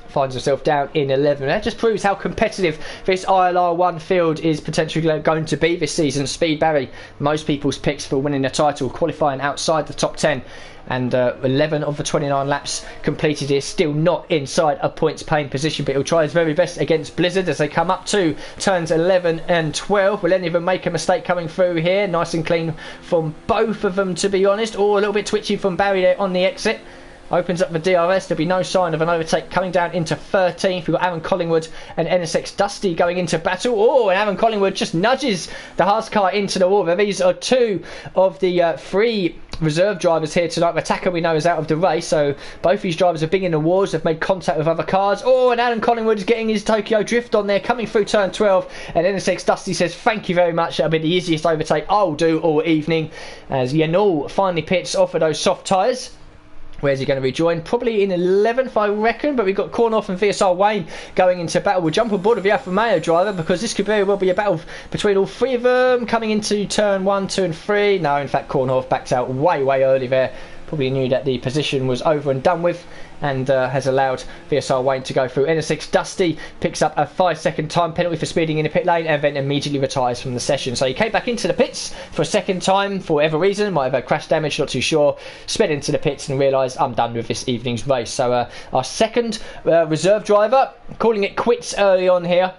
finds himself down in 11. That just proves how competitive this ILR1 field is potentially going to be this season. Speed Barry, most people's picks for winning the title, qualifying outside the top 10, and 11 of the 29 laps completed here, still not inside a points paying position, but he'll try his very best against Blizzard as they come up to turns 11 and 12. Will any of them make a mistake coming through here? Nice and clean from both of them, to be honest, or a little bit twitchy from Barry there on the exit. Opens up the DRS, there'll be no sign of an overtake. Coming down into 13th, we've got Aaron Collingwood and NSX Dusty going into battle. Oh, and Aaron Collingwood just nudges the Haas car into the wall. These are 2 of the 3 reserve drivers here tonight. Attacker we know is out of the race, so both these drivers have been in the wars, they've made contact with other cars. Oh, and Aaron Collingwood is getting his Tokyo drift on there, coming through turn 12, and NSX Dusty says thank you very much, that'll be the easiest overtake I'll do all evening, as Yanul finally pits off of those soft tyres. Where's he going to rejoin? Probably in 11th, I reckon, but we've got Cornoff and VSR Wayne going into battle. We'll jump on board with the Alfa Romeo driver, because this could very well be a battle between all 3 of them coming into turn 1, 2 and 3. No, in fact, Cornoff backs out way early there. Probably knew that the position was over and done with, and has allowed VSR Wayne to go through. NSX Dusty picks up a 5-second time penalty for speeding in the pit lane, and then immediately retires from the session. So he came back into the pits for a second time for whatever reason, might have had crash damage, not too sure, sped into the pits and realised I'm done with this evening's race. So our second reserve driver calling it quits early on here,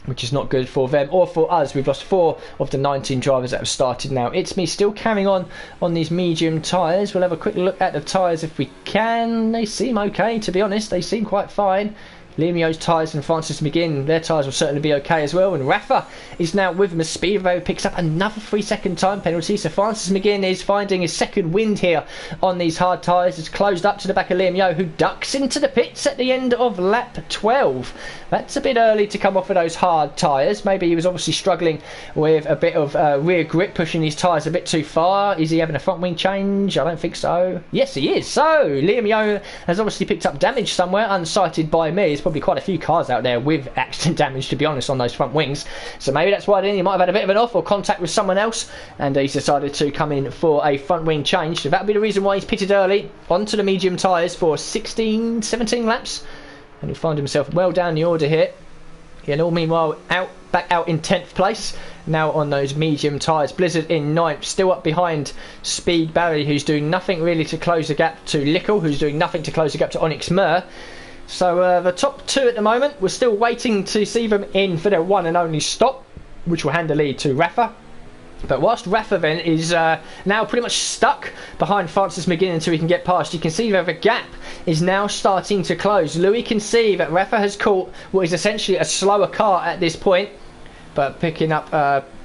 which is not good for them or for us. We've lost 4 of the 19 drivers that have started now. It's Me still carrying on these medium tyres. We'll have a quick look at the tyres if we can. They seem okay, to be honest. They seem quite fine. Liam Yo's tyres and Francis McGinn, their tyres will certainly be okay as well. And Rafa is now with him as Speedway picks up another 3-second time penalty. So Francis McGinn is finding his second wind here on these hard tyres. It's closed up to the back of Liam Yo, who ducks into the pits at the end of lap 12. That's a bit early to come off of those hard tyres. Maybe he was obviously struggling with a bit of rear grip, pushing his tyres a bit too far. Is he having a front wing change? I don't think so. Yes, he is. So Liam Yo has obviously picked up damage somewhere, unsighted by me. There's probably quite a few cars out there with accident damage, to be honest, on those front wings. So maybe that's why then he might have had a bit of an off or contact with someone else, and he's decided to come in for a front wing change. So that'll be the reason why he's pitted early onto the medium tyres for 17 laps. And he'll find himself well down the order here. And all meanwhile back out in 10th place. Now on those medium tyres. Blizzard in 9th, still up behind Speed Barry, who's doing nothing really to close the gap to Lickle, who's doing nothing to close the gap to Onyx Mer. So the top 2 at the moment, we're still waiting to see them in for their one and only stop, which will hand the lead to Rafa. But whilst Rafa then is now pretty much stuck behind Francis McGinn until he can get past, you can see that the gap is now starting to close. Louis can see that Rafa has caught what is essentially a slower car at this point. but picking up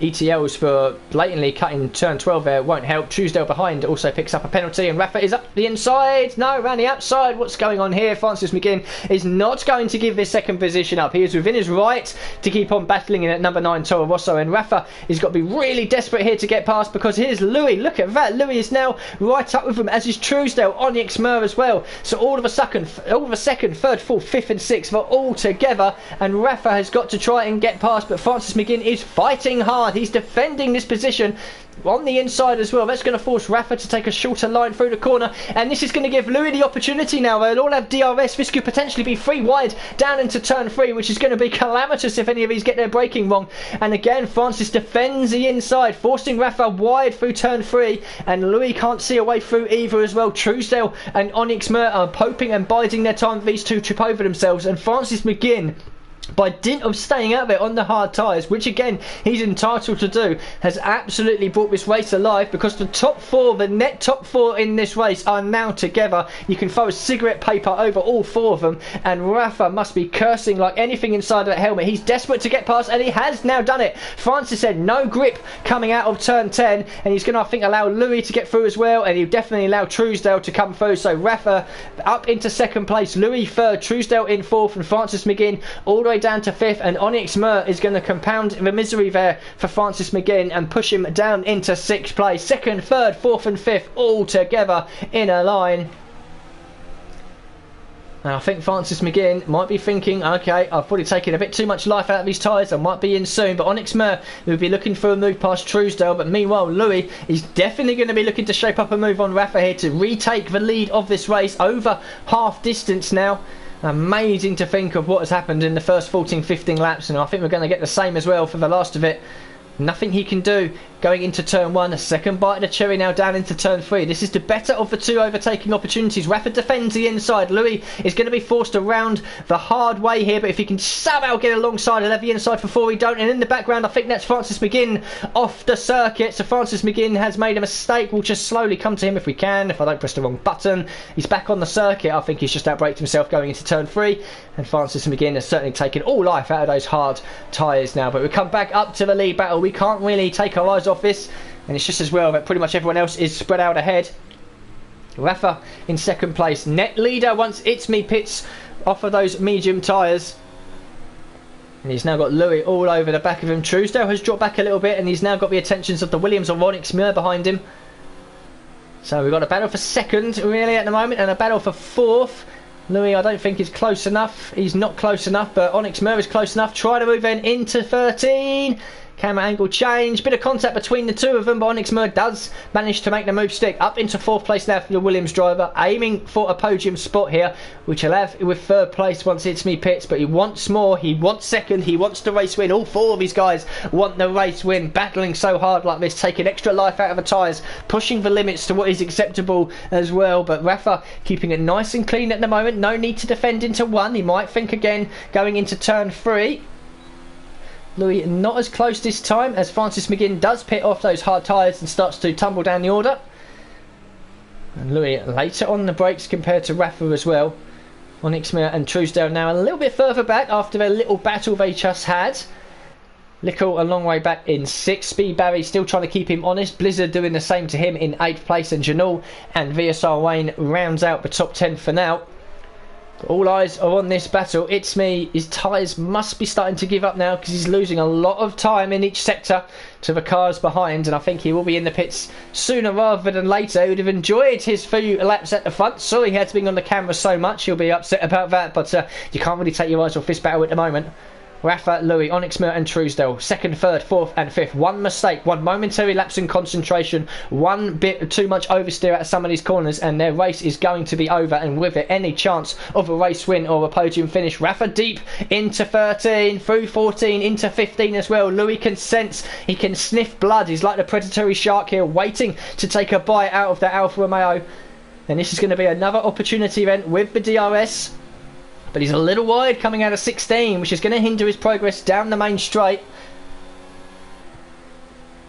ETLs for blatantly cutting turn 12 there won't help. Truesdale behind also picks up a penalty, and Rafa is up the inside. No, around the outside. What's going on here? Francis McGinn is not going to give this second position up. He is within his right to keep on battling in at number 9 Toro Rosso, and Rafa has got to be really desperate here to get past, because here's Louis. Look at that. Louis is now right up with him, as is Truesdale, Onyx Mer as well. So all of a second, third, fourth, fifth and sixth are all together, and Rafa has got to try and get past, but Francis McGinn is fighting hard. He's defending this position on the inside as well. That's going to force Rafa to take a shorter line through the corner, and this is going to give Louis the opportunity now. They'll all have DRS. This could potentially be 3 wide down into turn 3, which is going to be calamitous if any of these get their braking wrong. And again, Francis defends the inside, forcing Rafa wide through turn 3, and Louis can't see a way through either as well. Truesdale and Onyx Mer are hoping and biding their time. These two trip over themselves, and Francis McGinn, by dint of staying out there on the hard tyres, which again he's entitled to do, has absolutely brought this race alive, because the top 4, the net top 4 in this race are now together. You can throw a cigarette paper over all 4 of them, and Rafa must be cursing like anything inside of that helmet. He's desperate to get past, and he has now done it. Francis said no grip coming out of turn 10, and he's going to, I think, allow Louis to get through as well, and he'll definitely allow Truesdale to come through. So Rafa up into second place, Louis third, Truesdale in fourth, and Francis McGinn all the way down to 5th, and Onyx Mer is going to compound the misery there for Francis McGinn and push him down into 6th place. 2nd, 3rd, 4th and 5th all together in a line. And I think Francis McGinn might be thinking, okay, I've probably taken a bit too much life out of these tyres, I might be in soon. But Onyx Mer will be looking for a move past Truesdale, but meanwhile Louis is definitely going to be looking to shape up a move on Rafa here to retake the lead of this race over half distance now. Amazing to think of what has happened in the first 14-15 laps, and I think we're going to get the same as well for the last of it. Nothing he can do going into turn 1. A second bite of the cherry now down into turn 3. This is the better of the 2 overtaking opportunities. Rafa defends the inside. Louis is going to be forced around the hard way here, but if he can somehow get alongside, he'll have the inside for 4. He don't, and in the background I think that's Francis McGinn off the circuit. So Francis McGinn has made a mistake. We'll just slowly come to him if we can, if I don't press the wrong button. He's back on the circuit. I think he's just outbraked himself going into turn 3, and Francis McGinn has certainly taken all life out of those hard tyres now. But we come back up to the lead battle. We can't really take our eyes off this, and it's just as well that pretty much everyone else is spread out ahead. Rafa in second place, net leader once It's Me pits off of those medium tyres, and he's now got Louis all over the back of him. Truesdale has dropped back a little bit, and he's now got the attentions of the Williams of Onyx Mer behind him. So we've got a battle for second really at the moment, and a battle for 4th. Louis I don't think is close enough. He's not close enough, but Onyx Mer is close enough. Try to move in into 13. Camera angle change, bit of contact between the 2 of them, but Onyx Mer does manage to make the move stick. Up into 4th place now for the Williams driver, aiming for a podium spot here, which he'll have with 3rd place once It's Me pits. But he wants more, he wants second, he wants the race win. All 4 of these guys want the race win, battling so hard like this, taking extra life out of the tyres, pushing the limits to what is acceptable as well. But Rafa keeping it nice and clean at the moment, no need to defend into 1. He might think again going into turn 3. Louis not as close this time, as Francis McGinn does pit off those hard tyres and starts to tumble down the order. And Louis later on the brakes compared to Rafa as well. Onyx Mer and Truesdale now a little bit further back after their little battle they just had. Lickle a long way back in 6th. Speed Barry still trying to keep him honest. Blizzard doing the same to him in 8th place, and Janul and VSR Wayne rounds out the top 10 for now. All eyes are on this battle. It's Me, his tyres must be starting to give up now, because he's losing a lot of time in each sector to the cars behind, and I think he will be in the pits sooner rather than later. He would have enjoyed his few laps at the front. Sorry he had to be on the camera so much, he'll be upset about that, but you can't really take your eyes off this battle at the moment. Rafa, Louis, Onyx Mer and Truesdale, 2nd, 3rd, 4th and 5th. One mistake, one momentary lapse in concentration, one bit too much oversteer at some of these corners, and their race is going to be over, and with it any chance of a race win or a podium finish. Rafa deep into 13, through 14 into 15 as well. Louis can sense, he can sniff blood. He's like the predatory shark here, waiting to take a bite out of that Alfa Romeo, and this is going to be another opportunity then with the DRS. But he's a little wide coming out of 16, which is going to hinder his progress down the main straight.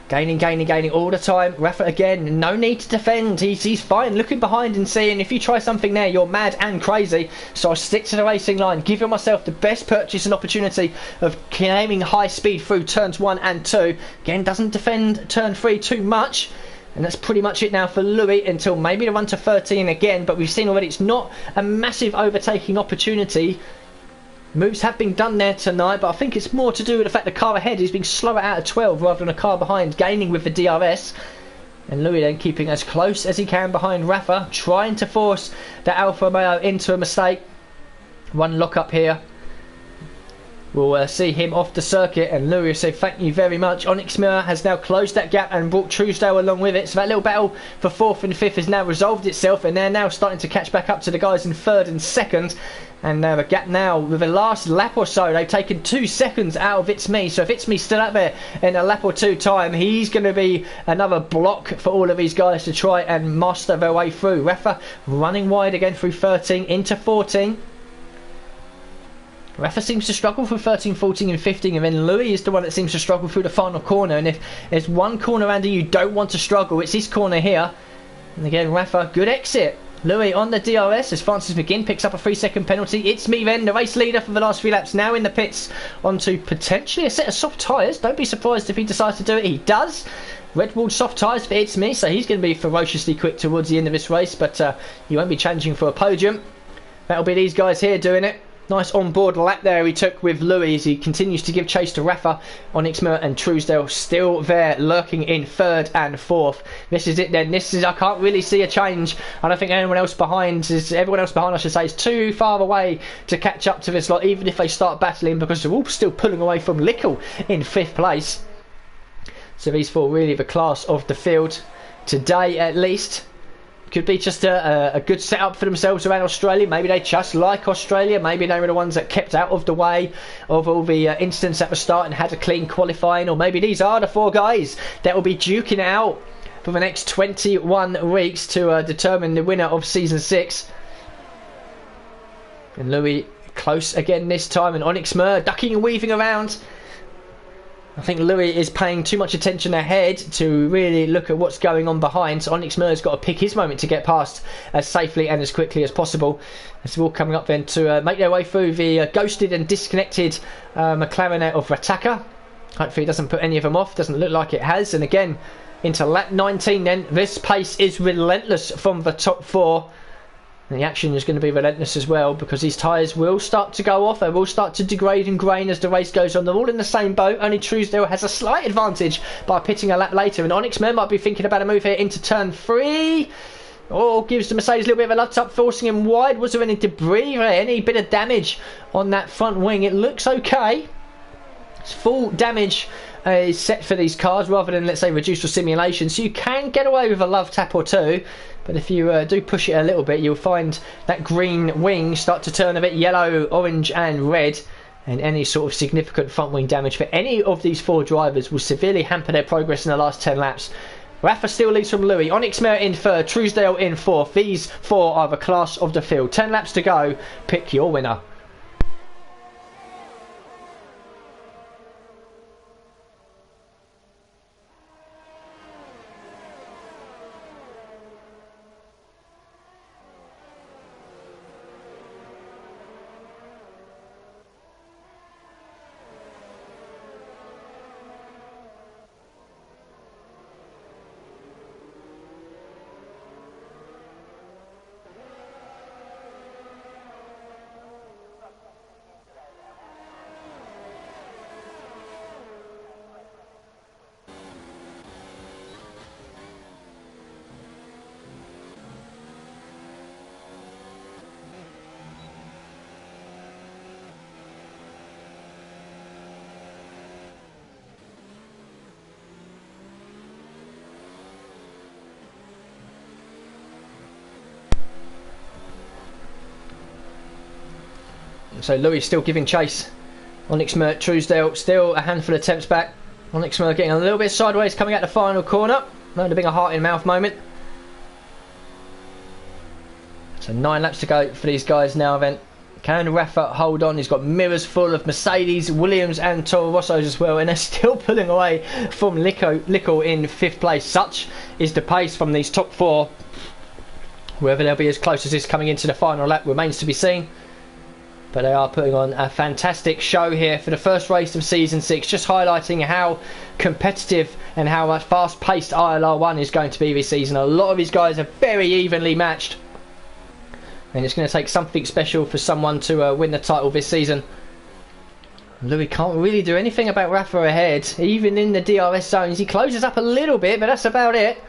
Gaining all the time. Rafa again, no need to defend. He's fine, looking behind and seeing if you try something there, you're mad and crazy. So I stick to the racing line, giving myself the best purchase and opportunity of aiming high speed through turns 1 and 2. Again, doesn't defend turn 3 too much. And that's pretty much it now for Louis until maybe the run to 13 again. But we've seen already it's not a massive overtaking opportunity. Moves have been done there tonight, but I think it's more to do with the fact the car ahead is being slower out of 12 rather than a car behind gaining with the DRS. And Louis then keeping as close as he can behind Rafa, trying to force the Alfa Romeo into a mistake. One lock up here. We'll see him off the circuit, and Louis will say thank you very much. Onyx Mirror has now closed that gap and brought Truesdale along with it. So that little battle for 4th and 5th has now resolved itself, and they're now starting to catch back up to the guys in 3rd and 2nd. And the gap now, with the last lap or so, they've taken 2 seconds out of It's Me. So if It's Me still up there in a lap or 2 time, he's going to be another block for all of these guys to try and master their way through. Rafa running wide again through 13 into 14. Rafa seems to struggle for 13, 14 and 15, and then Louis is the one that seems to struggle through the final corner. And if there's one corner, Andy, you don't want to struggle, it's this corner here. And again, Rafa, good exit. Louis on the DRS as Francis McGinn picks up a 3-second penalty. It's Me then, the race leader for the last 3 laps, now in the pits onto potentially a set of soft tyres. Don't be surprised if he decides to do it. He does. Red Bull soft tyres for It's Me, so he's going to be ferociously quick towards the end of this race, but he won't be challenging for a podium. That'll be these guys here doing it. Nice on-board lap there he took with Louis as he continues to give chase to Rafa. Onyx Mirror and Truesdale still there, lurking in 3rd and 4th. This is it then. I can't really see a change. I don't think everyone else behind, I should say, is too far away to catch up to this lot, even if they start battling, because they're all still pulling away from Lickle in 5th place. So these 4 really the class of the field today, at least. Could be just a good setup for themselves around Australia. Maybe they just like Australia. Maybe they were the ones that kept out of the way of all the incidents at the start and had a clean qualifying. Or maybe these are the 4 guys that will be duking it out for the next 21 weeks to determine the winner of Season 6. And Louis close again this time. And Onyx Mirror ducking and weaving around. I think Louis is paying too much attention ahead to really look at what's going on behind. So Onyx Mirror's got to pick his moment to get past as safely and as quickly as possible. It's all coming up then to make their way through the ghosted and disconnected McLaren of Rataka. Hopefully it doesn't put any of them off. Doesn't look like it has. And again, into lap 19 then. This pace is relentless from the top 4. And the action is going to be relentless as well, because these tyres will start to go off. They will start to degrade and grain as the race goes on. They're all in the same boat. Only Truesdale has a slight advantage by pitting a lap later. And Onyx Mirror might be thinking about a move here into turn 3. Gives the Mercedes a little bit of a nut up, forcing him wide. Was there any debris there? Any bit of damage on that front wing? It looks okay. It's full damage is set for these cars rather than, let's say, reduced or simulation. So you can get away with a love tap or 2. But if you do push it a little bit, you'll find that green wing start to turn a bit yellow, orange and red. And any sort of significant front wing damage for any of these 4 drivers will severely hamper their progress in the last 10 laps. Rafa still leads from Louis. Onyx Mirror in 3rd, Truesdale in 4th. These 4 are the class of the field. 10 laps to go. Pick your winner. So Louis still giving chase. Onyx Mirror, Truesdale still a handful of attempts back. Onyx Mirror getting a little bit sideways coming out the final corner. Known to being a heart in mouth moment. So 9 laps to go for these guys now then. Can Rafa hold on? He's got mirrors full of Mercedes, Williams and Toro Rossos as well, and they're still pulling away from Lickle in 5th place. Such is the pace from these top 4. Whether they'll be as close as this coming into the final lap remains to be seen. But they are putting on a fantastic show here for the first race of Season 6, just highlighting how competitive and how fast-paced ILR1 is going to be this season. A lot of these guys are very evenly matched. And it's going to take something special for someone to win the title this season. Louis can't really do anything about Rafa ahead. Even in the DRS zones, he closes up a little bit, but that's about it.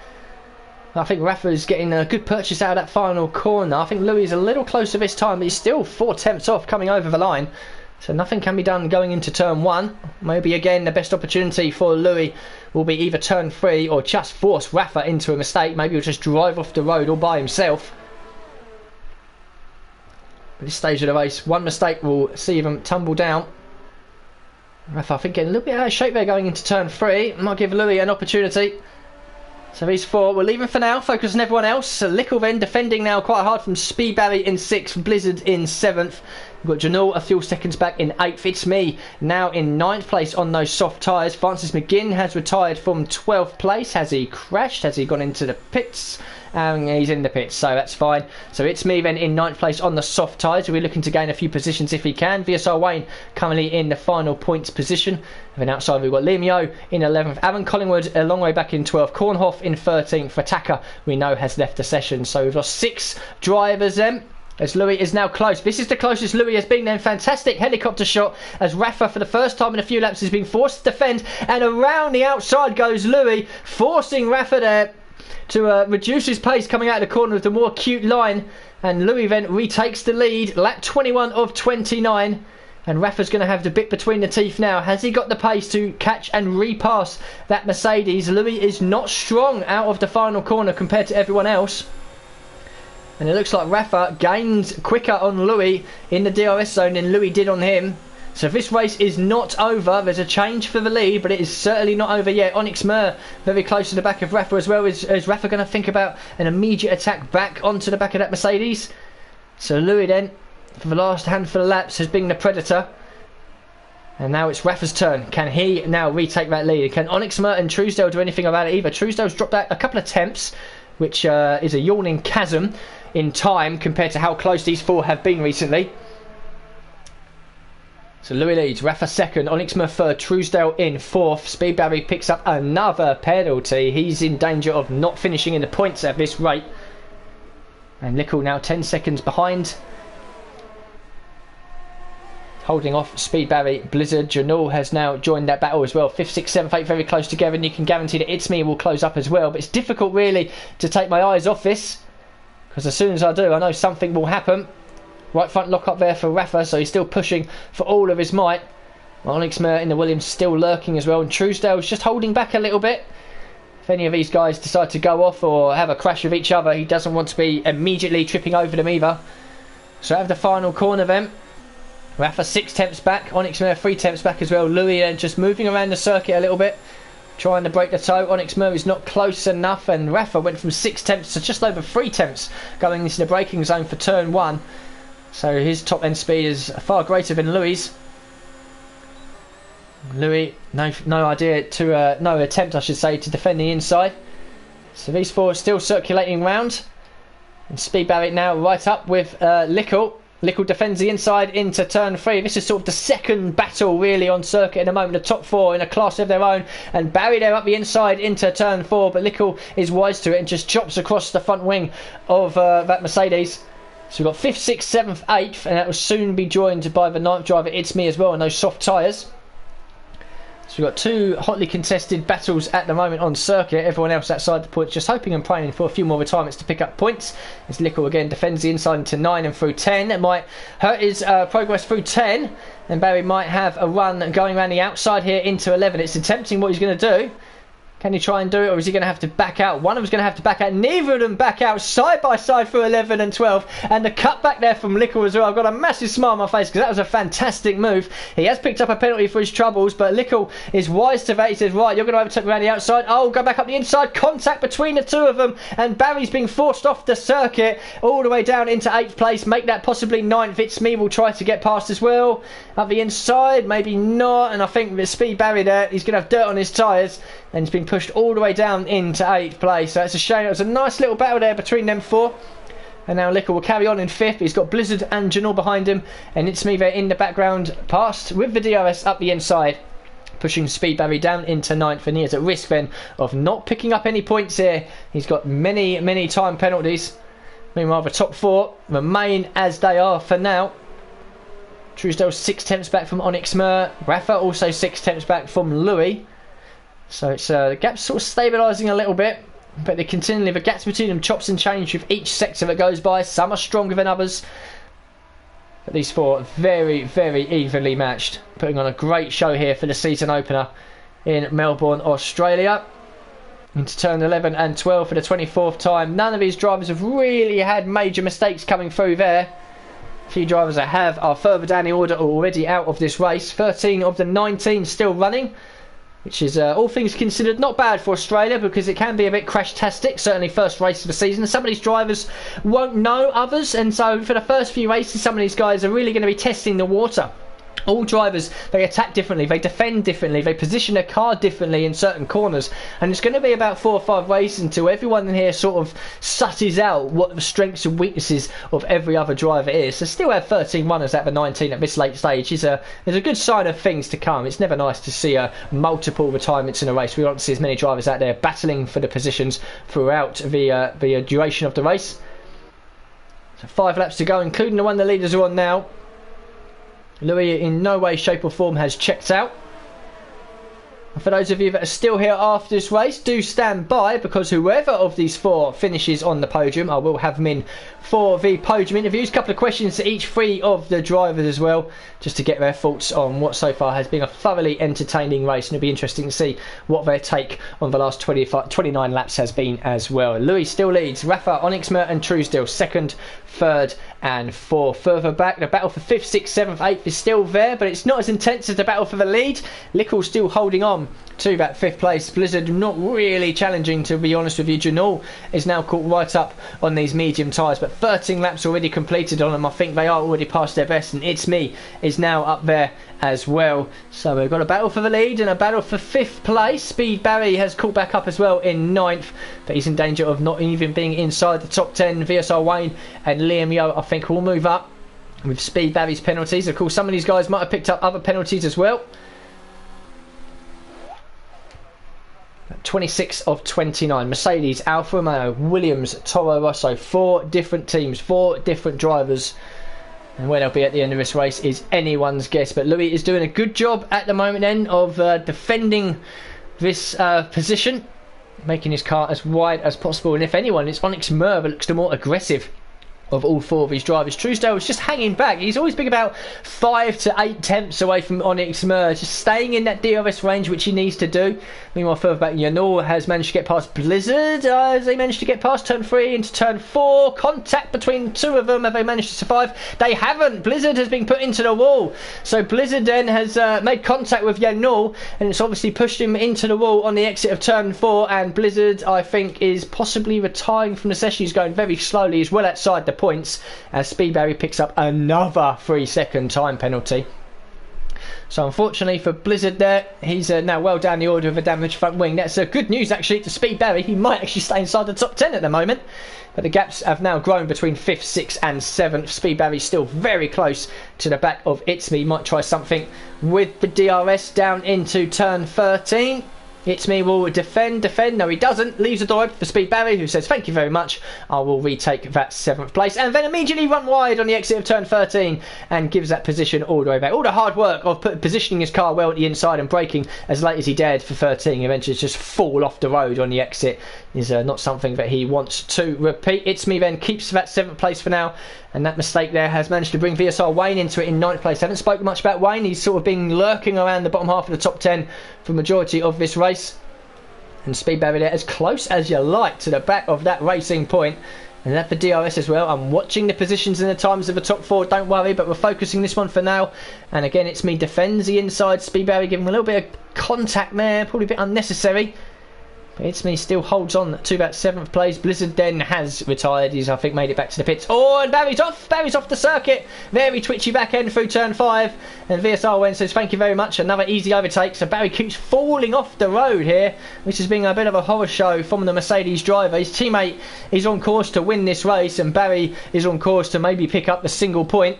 I think Rafa is getting a good purchase out of that final corner. I think Louis is a little closer this time, but he's still 4 tenths off coming over the line. So nothing can be done going into turn 1. Maybe again the best opportunity for Louis will be either turn 3 or just force Rafa into a mistake. Maybe he'll just drive off the road all by himself. At this stage of the race, one mistake will see them tumble down. Rafa, I think, getting a little bit out of shape there going into turn 3. Might give Louis an opportunity. So these 4, we'll leave him for now, focus on everyone else. So Lickle then defending now quite hard from Speed Barry in 6th, Blizzard in 7th. We've got Janul a few seconds back in 8th. It's me now in 9th place on those soft tyres. Francis McGinn has retired from 12th place. Has he crashed? Has he gone into the pits? He's in the pits, so that's fine. So it's me then in 9th place on the soft tyres. We're looking to gain a few positions if he can. VSR Wayne currently in the final points position. And then outside we've got Liam Yo in 11th. Aaron Collingwood a long way back in 12th. Kornhoff in 13th. Fataka we know has left the session. So we've got 6 drivers then. As Louis is now close. This is the closest Louis has been then. Fantastic helicopter shot as Rafa for the first time in a few laps is being forced to defend. And around the outside goes Louis, forcing Rafa there to reduce his pace coming out of the corner of the more acute line. And Louis then retakes the lead. Lap 21 of 29. And Rafa's going to have the bit between the teeth now. Has he got the pace to catch and repass that Mercedes? Louis is not strong out of the final corner compared to everyone else. And it looks like Rafa gained quicker on Louis in the DRS zone than Louis did on him. So if this race is not over, there's a change for the lead, but it is certainly not over yet. Onyx Mer very close to the back of Rafa as well. Is Rafa going to think about an immediate attack back onto the back of that Mercedes? So Louis then, for the last handful of laps, has been the predator. And now it's Rafa's turn. Can he now retake that lead? Can Onyx Mer and Truesdale do anything about it either? Truesdale's dropped out a couple of tenths, which is a yawning chasm in time compared to how close these 4 have been recently. So Louis leads, Rafa 2nd, Onyx Mer 3rd, Truesdale in 4th. Speed Barry picks up another penalty. He's in danger of not finishing in the points at this rate. And Lickle now 10 seconds behind. Holding off Speed Barry, Blizzard. Janul has now joined that battle as well. 5th, 6th, 7th, 8th very close together, and you can guarantee that It's Me will close up as well. But it's difficult really to take my eyes off this, because as soon as I do, I know something will happen. Right front lock up there for Rafa, so he's still pushing for all of his might. Onyx Mer in the Williams still lurking as well, and Truesdale's just holding back a little bit. If any of these guys decide to go off or have a crash with each other, he doesn't want to be immediately tripping over them either. So I have the final corner then. Rafa 6 tenths back, Onyx Mer 3 tenths back as well. Louis just moving around the circuit a little bit, trying to break the toe. Onyx Mer is not close enough, and Rafa went from 6 tenths to just over 3 tenths going into the braking zone for turn 1. So his top end speed is far greater than Louis'. Louis, no attempt I should say to defend the inside. So these 4 are still circulating round. And Speed Barry now right up with Lickle. Lickle defends the inside into turn 3. This is sort of the second battle really on circuit at the moment. The top 4 in a class of their own. And Barry there up the inside into turn 4. But Lickle is wise to it and just chops across the front wing of that Mercedes. So we've got 5th, 6th, 7th, 8th. And that will soon be joined by the 9th driver, It's Me as well, on those soft tyres. So we've got 2 hotly contested battles at the moment on circuit. Everyone else outside the points just hoping and praying for a few more retirements to pick up points. As Lickle again defends the inside into 9 and through 10. It might hurt his progress through 10. And Barry might have a run going around the outside here into 11. It's attempting what he's going to do. Can he try and do it, or is he going to have to back out? One of them's going to have to back out. Neither of them back out side by side through 11 and 12. And the cut back there from Lickle as well. I've got a massive smile on my face because that was a fantastic move. He has picked up a penalty for his troubles, but Lickle is wise to that. He says, right, you're going to overtake me around the outside. Oh, go back up the inside. Contact between the two of them. And Barry's being forced off the circuit all the way down into 8th place. Make that possibly 9th. It's me will try to get past as well. Up the inside, maybe not. And I think with Speed Barry there, he's going to have dirt on his tyres. And he's been pushed all the way down into 8th place. So it's a shame. It was a nice little battle there between them four. And now Lickle will carry on in 5th. He's got Blizzard and Janelle behind him. And it's me there in the background, past with the DRS up the inside, pushing Speed Barry down into 9th. And he is at risk then of not picking up any points here. He's got many time penalties. Meanwhile, the top 4 remain as they are for now. Truesdale 6/10 back from Onyx Mer. Rafa also 6/10 back from Louis. So it's the gap's sort of stabilising a little bit, but they continually, the gaps between them chops and change with each sector that goes by. Some are stronger than others, but these 4 are very evenly matched, putting on a great show here for the season opener in Melbourne, Australia. Into turn 11 and 12 for the 24th time. None of these drivers have really had major mistakes coming through there. A few drivers that have are further down the order, already out of this race. 13 of the 19 still running, which is, all things considered, not bad for Australia because it can be a bit crash-tastic, certainly first race of the season. Some of these drivers won't know others, and so for the first few races, some of these guys are really going to be testing the water. All drivers, they attack differently, they defend differently, they position their car differently in certain corners, and it's going to be about 4 or 5 races until everyone in here sort of susses out what the strengths and weaknesses of every other driver is. So still have 13 runners out of 19 at this late stage is a good sign of things to come. It's never nice to see multiple retirements in a race. We want to see as many drivers out there battling for the positions throughout the duration of the race. So 5 laps to go, including the one the leaders are on now. Louis in no way, shape or form has checked out. And for those of you that are still here after this race, do stand by, because whoever of these 4 finishes on the podium, I will have them in for the podium interviews. A couple of questions to each 3 of the drivers as well, just to get their thoughts on what so far has been a thoroughly entertaining race, and it'll be interesting to see what their take on the last 29 laps has been as well. Louis still leads. Rafa, Onyxmer and Truesdale 2nd, 3rd and 4th. Further back, the battle for 5th, 6th, 7th, 8th is still there, but it's not as intense as the battle for the lead. Lickle still holding on to that 5th place. Blizzard not really challenging, to be honest with you. Janelle is now caught right up on these medium tyres, but 13 laps already completed on them. I think they are already past their best, and It's Me is now up there as well. So we've got a battle for the lead and a battle for 5th place. Speed Barry has caught back up as well in 9th, but he's in danger of not even being inside the top 10. VSR Wayne and Liam Yo, I think, will move up with Speed Barry's penalties. Of course, some of these guys might have picked up other penalties as well. 26 of 29. Mercedes, Alfa Romeo, Williams, Toro Rosso. 4 different teams, 4 different drivers. And where they'll be at the end of this race is anyone's guess. But Louis is doing a good job at the moment then of defending this position, making his car as wide as possible. And if anyone, it's Onyx Mer that looks the more aggressive of all 4 of these drivers. Truesdale was just hanging back. He's always been about 5 to 8 tenths away from Onyx Mer, just staying in that DRS range, which he needs to do. Meanwhile, further back, Yanor has managed to get past Blizzard. Has they managed to get past turn 3 into turn 4? Contact between 2 of them. Have they managed to survive? They haven't. Blizzard has been put into the wall. So Blizzard then has made contact with Yanor, and it's obviously pushed him into the wall on the exit of turn 4. And Blizzard, I think, is possibly retiring from the session. He's going very slowly, as well outside the points, as Speed Barry picks up another 3-second time penalty. So unfortunately for Blizzard there, he's now well down the order of a damaged front wing. That's good news actually to Speed Barry. He might actually stay inside the top 10 at the moment, but the gaps have now grown between 5th, 6th and 7th. Speed Barry still very close to the back of It's Me. Might try something with the DRS down into turn 13. It's Me will defend. No, he doesn't. Leaves the door open for Speed Barry, who says, thank you very much. I will retake that 7th place. And then immediately run wide on the exit of turn 13 and gives that position all the way back. All the hard work of positioning his car well at the inside and braking as late as he dared for 13, eventually just fall off the road on the exit, is not something that he wants to repeat. It's Me then keeps that 7th place for now. And that mistake there has managed to bring VSR Wayne into it in 9th place. I haven't spoken much about Wayne. He's sort of been lurking around the bottom half of the top 10 for the majority of this race. And Speed Barry there as close as you like to the back of that racing point. And that for DRS as well. I'm watching the positions and the times of the top 4, don't worry, but we're focusing this one for now. And again, it's me defends the inside. Speed Barry giving him a little bit of contact there, probably a bit unnecessary. But It's Me still holds on to that 7th place. Blizzard then has retired. He's, I think, made it back to the pits. Oh, and Barry's off. Barry's off the circuit. Very twitchy back end through turn 5. And VSR Wen says, thank you very much. Another easy overtake. So Barry keeps falling off the road here, which has been a bit of a horror show from the Mercedes driver. His teammate is on course to win this race, and Barry is on course to maybe pick up the single point.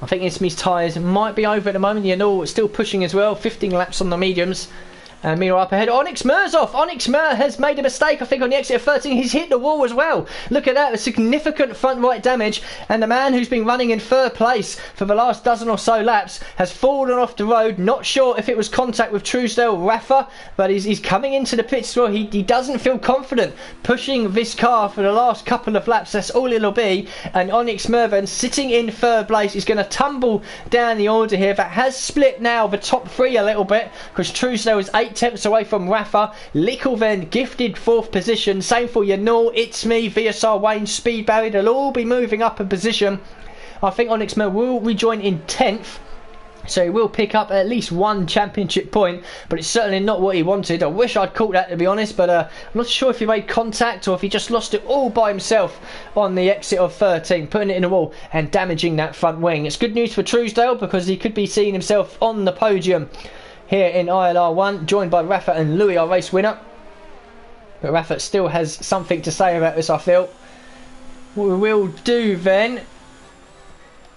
I think It's Me's tyres might be over at the moment. You know, still pushing as well. 15 laps on the mediums. And meanwhile up ahead, Onyx Mur's off. Onyx Mur has made a mistake, I think, on the exit of 13. He's hit the wall as well. Look at that, a significant front right damage. And the man who's been running in 3rd place for the last dozen or so laps has fallen off the road. Not sure if it was contact with Truesdale Rafa, but he's coming into the pits as well. He doesn't feel confident pushing this car for the last couple of laps. That's all it'll be. And Onyx Mervan sitting in 3rd place is going to tumble down the order here. That has split now the top 3 a little bit, because Truesdale is 8/10 away from Rafa. Lickle then gifted 4th position. Same for Yanul, It's Me, VSR Wayne, Speed Barry. They'll all be moving up a position. I think Onyx Mer will rejoin in 10th. So he will pick up at least 1 championship point, but it's certainly not what he wanted. I wish I'd caught that, to be honest, but I'm not sure if he made contact or if he just lost it all by himself on the exit of 13, putting it in the wall and damaging that front wing. It's good news for Truesdale, because he could be seeing himself on the podium here in ILR1, joined by Rafa and Louis, our race winner. But Rafa still has something to say about this, I feel. What we will do then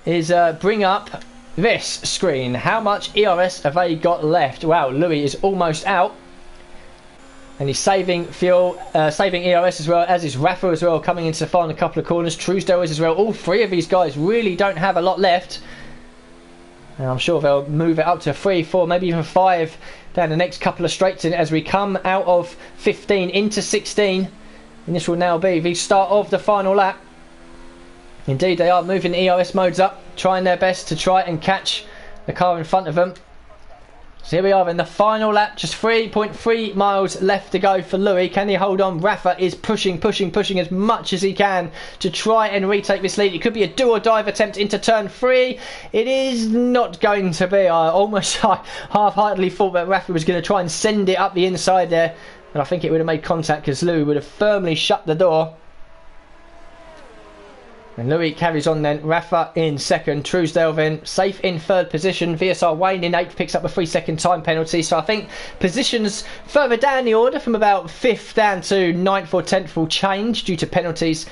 is bring up this screen. How much ERS have they got left? Wow, Louis is almost out. And he's saving fuel, saving ERS as well, as is Rafa as well, coming into the final couple of corners. Truesdale is as well. All 3 of these guys really don't have a lot left. And I'm sure they'll move it up to 3, 4, maybe even 5 down the next couple of straights in as we come out of 15 into 16. And this will now be the start of the final lap. Indeed, they are moving the ERS modes up, trying their best to try and catch the car in front of them. So here we are in the final lap, just 3.3 miles left to go for Louis. Can he hold on? Rafa is pushing as much as he can to try and retake this lead. It could be a do or dive attempt into turn 3. It is not going to be. I almost half-heartedly thought that Rafa was going to try and send it up the inside there, but I think it would have made contact, because Louis would have firmly shut the door. And Louis carries on then. Rafa in 2nd. Truesdale then safe in 3rd position. VSR Wayne in 8th, picks up a 3-second time penalty. So I think positions further down the order from about 5th down to 9th or 10th will change due to penalties.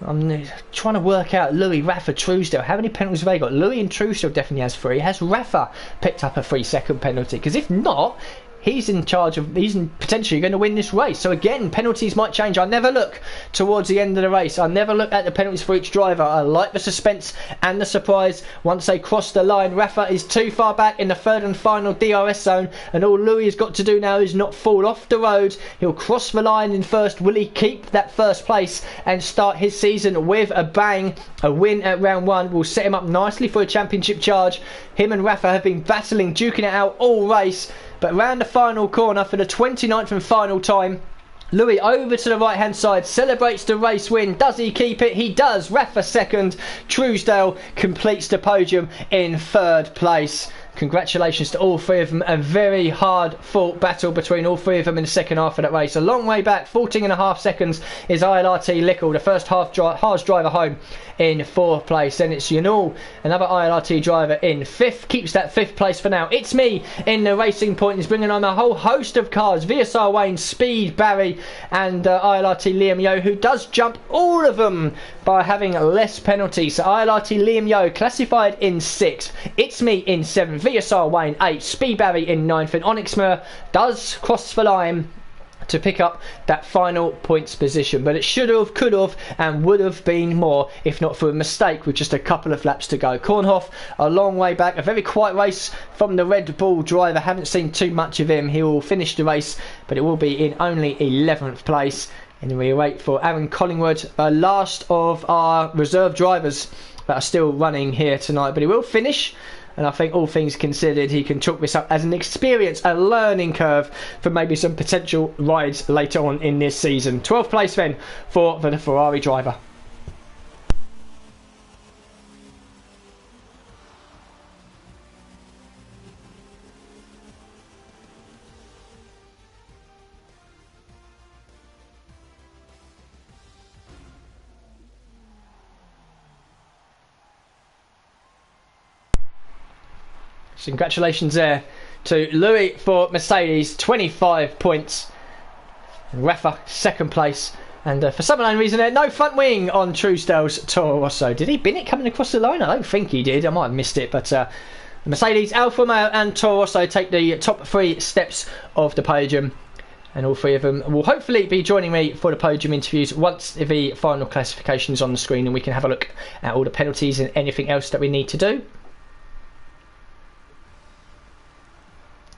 I'm trying to work out Louis, Rafa, Truesdale. How many penalties have they got? Louis and Truesdale definitely has 3. Has Rafa picked up a 3-second penalty? Because if not, he's in charge of, he's potentially going to win this race. So again, penalties might change. I never look towards the end of the race. I never look at the penalties for each driver. I like the suspense and the surprise once they cross the line. Rafa is too far back in the 3rd and final DRS zone, and all Louis has got to do now is not fall off the road. He'll cross the line in 1st. Will he keep that 1st place and start his season with a bang? A win at round 1 will set him up nicely for a championship charge. Him and Rafa have been battling, duking it out all race. But round the final corner for the 29th and final time, Louis over to the right hand side, celebrates the race win. Does he keep it? He does. Rafa 2nd. Truesdale completes the podium in 3rd place. Congratulations to all 3 of them. A very hard fought battle between all 3 of them in the second half of that race. A long way back, 14.5 seconds is ILRT Lickle, the first half hards driver home, in 4th place. Then it's Yanul, another ILRT driver, in 5th. Keeps that 5th place for now. It's Me in the racing point. He's bringing on a whole host of cars. VSR Wayne, Speed Barry and ILRT Liam Yo, who does jump all of them by having less penalties. So ILRT Liam Yo classified in 6th. It's Me in 7th. VSR Wayne 8th. Speed Barry in 9th. And Onyx Mer does cross the line to pick up that final points position, but it should have, could have and would have been more if not for a mistake with just a couple of laps to go. Kornhoff a long way back, a very quiet race from the Red Bull driver. Haven't seen too much of him. He will finish the race, but it will be in only 11th place. And we wait for Aaron Collingwood, last of our reserve drivers that are still running here tonight, but he will finish and I think all things considered, he can chalk this up as an experience, a learning curve for maybe some potential rides later on in this season. 12th place then for the Ferrari driver. So congratulations there to Louis for Mercedes, 25 points. And Rafa, second place. And for some unknown reason there, no front wing on Truesdale's Toro Rosso. Did he bin it coming across the line? I don't think he did. I might have missed it. But Mercedes, Alfa Romeo and Toro Rosso take the top 3 steps of the podium. And all 3 of them will hopefully be joining me for the podium interviews once the final classification is on the screen and we can have a look at all the penalties and anything else that we need to do.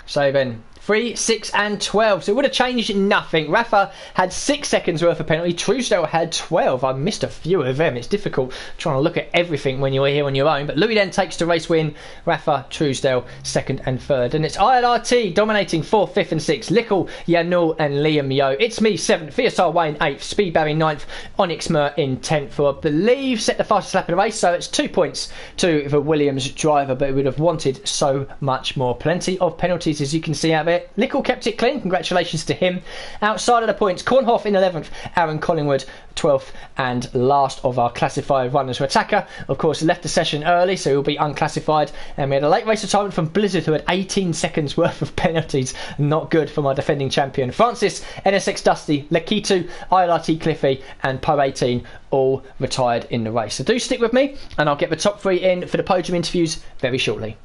So then 3, 6 and 12. So it would have changed nothing. Rafa had 6 seconds worth of penalty. Truesdale had 12. I missed a few of them. It's difficult trying to look at everything when you're here on your own. But Louis then takes the race win. Rafa, Truesdale, 2nd and 3rd. And it's ILRT dominating 4th, 5th and 6th. Lickle, Yanul and Liam Yo. It's me 7th. VSR Wayne 8th. Speed Barry 9th. Onyx Mur in 10th. Who I believe set the fastest lap of the race. So it's 2 points to the Williams driver. But it would have wanted so much more. Plenty of penalties as you can see out there. Lickle kept it clean, congratulations to him. Outside of the points, Kornhoff in 11th, Aaron Collingwood 12th, and last of our classified runners were Attacker. Of course, left the session early, so he'll be unclassified. And we had a late race retirement from Blizzard, who had 18 seconds worth of penalties. Not good for my defending champion. Francis, NSX Dusty, Lekitu, ILRT Cliffy, and Pro 18 all retired in the race. So do stick with me, and I'll get the top 3 in for the podium interviews very shortly.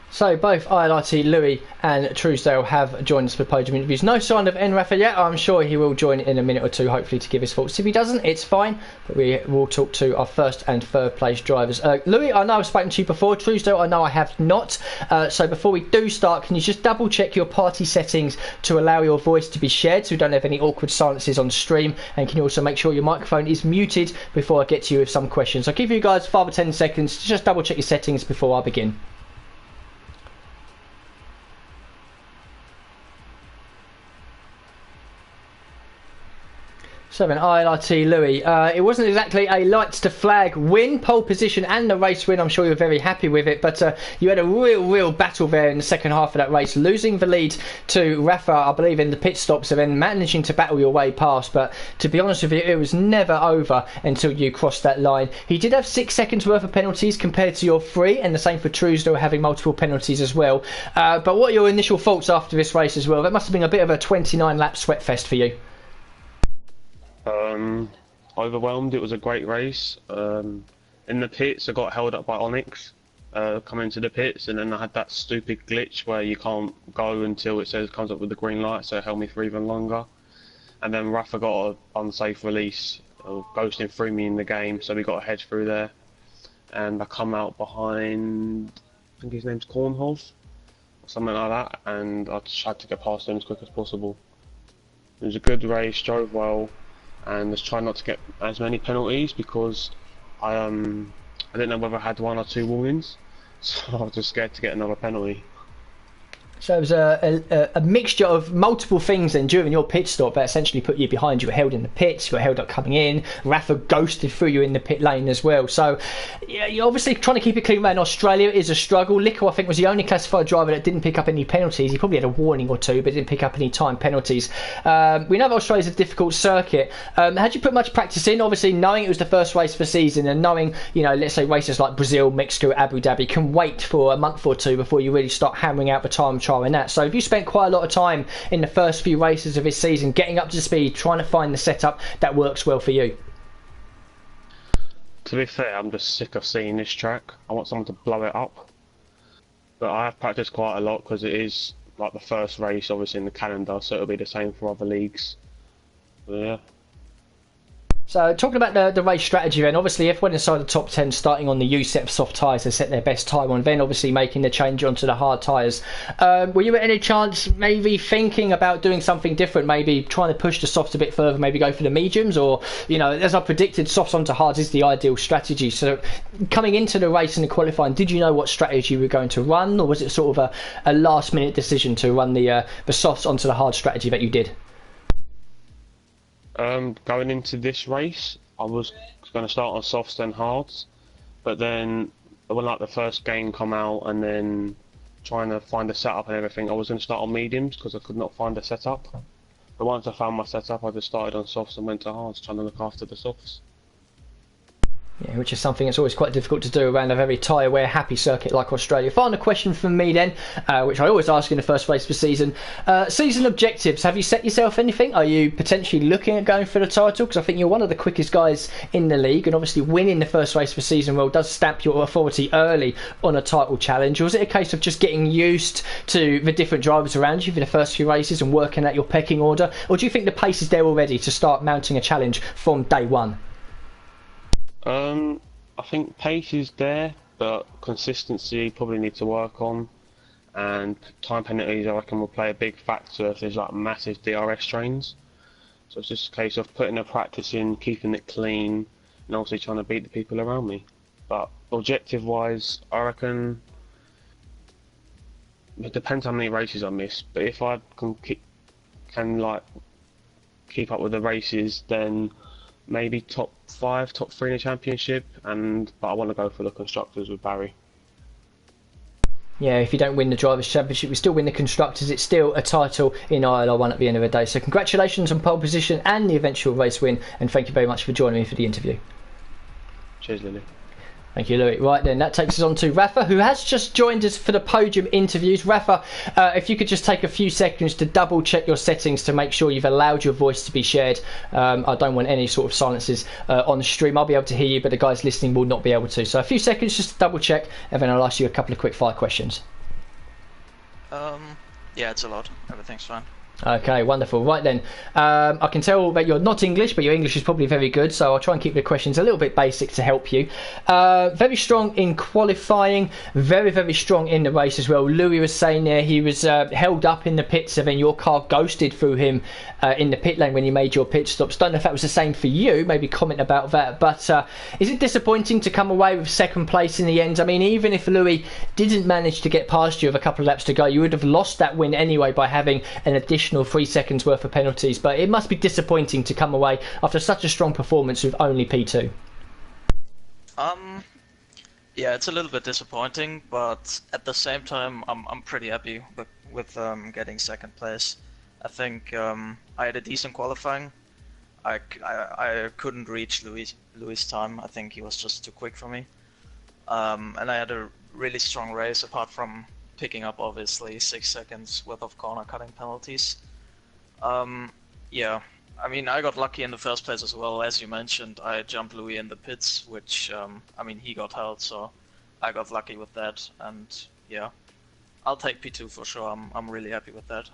So both ILRT, Louis and Truesdale have joined us for podium interviews. No sign of Rafa yet. I'm sure he will join in a minute or two, hopefully, to give his thoughts. If he doesn't, it's fine. But we will talk to our 1st and 3rd place drivers. Louis, I know I've spoken to you before. Truesdale, I know I have not. So before we do start, can you just double check your party settings to allow your voice to be shared so we don't have any awkward silences on stream? And can you also make sure your microphone is muted before I get to you with some questions? I'll give you guys 5 or 10 seconds to just double check your settings before I begin. 7 ILRT Louis. It wasn't exactly a lights to flag win, pole position and the race win. I'm sure you're very happy with it, but you had a real battle there in the second half of that race, losing the lead to Rafa, I believe, in the pit stops, and then managing to battle your way past. But to be honest with you, it was never over until you crossed that line. He did have 6 seconds worth of penalties compared to your 3, and the same for Truesdale having multiple penalties as well. But what are your initial thoughts after this race as well? That must have been a bit of a 29 lap sweat fest for you. Overwhelmed. It was a great race. In the pits I got held up by Onyx coming into the pits, and then I had that stupid glitch where you can't go until it comes up with the green light, so it held me for even longer. And then Rafa got an unsafe release, ghosting through me in the game, so we got a head through there, and I come out behind, I think his name's Kornhoff or something like that, and I just had to get past him as quick as possible. It was a good race, drove well, and just try not to get as many penalties because I didn't know whether I had 1 or 2 warnings, so I was just scared to get another penalty. So it was a mixture of multiple things then during your pit stop that essentially put you behind. You were held in the pits, you were held up coming in, Rafa ghosted through you in the pit lane as well. So yeah, you're obviously trying to keep it clean around Australia is a struggle. Lico, I think, was the only classified driver that didn't pick up any penalties. He probably had a warning or 2, but didn't pick up any time penalties. We know that Australia's a difficult circuit. Had you put much practice in? Obviously, knowing it was the first race of the season and knowing, you know, let's say races like Brazil, Mexico, Abu Dhabi can wait for a month or 2 before you really start hammering out the time trial in that. So if you spent quite a lot of time in the first few races of this season getting up to speed, trying to find the setup that works well for you? To be fair, I'm just sick of seeing this track. I want someone to blow it up. But I have practiced quite a lot because it is like the first race obviously in the calendar, so it'll be the same for other leagues. But yeah. So talking about the race strategy then, obviously everyone inside the top 10 starting on the U set of soft tyres to set their best time on, then obviously making the change onto the hard tyres. Were you at any chance maybe thinking about doing something different, maybe trying to push the softs a bit further, maybe go for the mediums, or, you know, as I predicted, softs onto hards is the ideal strategy. So coming into the race and the qualifying, did you know what strategy you were going to run, or was it sort of a last minute decision to run the softs onto the hard strategy that you did? Going into this race, I was going to start on softs then hards, but then when like the first game come out and then trying to find the setup and everything, I was going to start on mediums because I could not find a setup. But once I found my setup, I just started on softs and went to hards, trying to look after the softs. Yeah, which is something that's always quite difficult to do around a very tyre-wear happy circuit like Australia. Final question from me then, which I always ask in the first race of the season. Season objectives, have you set yourself anything? Are you potentially looking at going for the title? Because I think you're one of the quickest guys in the league, and obviously winning the first race of the season well does stamp your authority early on a title challenge. Or is it a case of just getting used to the different drivers around you for the first few races and working out your pecking order? Or do you think the pace is there already to start mounting a challenge from day one? I think pace is there, but consistency probably need to work on, and time penalties I reckon will play a big factor if there's like massive DRS trains. So it's just a case of putting the practice in, keeping it clean, and also trying to beat the people around me. But objective wise, I reckon it depends how many races I miss, but if I can keep up with the races, then maybe top 5, top 3 in the championship, but I want to go for the constructors with Barry. Yeah, if you don't win the Drivers' Championship, you still win the Constructors. It's still a title in ILR1 at the end of the day. So congratulations on pole position and the eventual race win, and thank you very much for joining me for the interview. Cheers, Lily. Thank you, Louis. Right then, that takes us on to Rafa, who has just joined us for the podium interviews. Rafa, if you could just take a few seconds to double check your settings to make sure you've allowed your voice to be shared. I don't want any sort of silences on the stream. I'll be able to hear you, but the guys listening will not be able to. So a few seconds just to double check, and then I'll ask you a couple of quick fire questions. Yeah, it's allowed. Everything's fine. Okay, wonderful. Right then, I can tell that you're not English, but your English is probably very good, so I'll try and keep the questions a little bit basic to help you. Very strong in qualifying, very strong in the race as well. Louis was saying there he was held up in the pits, and then your car ghosted through him in the pit lane when you made your pit stops. Don't know if that was the same for you, maybe comment about that. But is it disappointing to come away with second place in the end? I mean, even if Louis didn't manage to get past you with a couple of laps to go, you would have lost that win anyway by having an additional additional 3 seconds worth of penalties, but it must be disappointing to come away after such a strong performance with only P2. Yeah, it's a little bit disappointing, but at the same time, I'm pretty happy with getting second place. I think I had a decent qualifying. I couldn't reach Louis' time. I think he was just too quick for me. And I had a really strong race, apart from picking up obviously 6 seconds worth of corner cutting penalties. Yeah, I mean, I got lucky in the first place as well. As you mentioned, I jumped Louis in the pits, which I mean, he got held, so I got lucky with that. And yeah, I'll take P2 for sure. I'm really happy with that.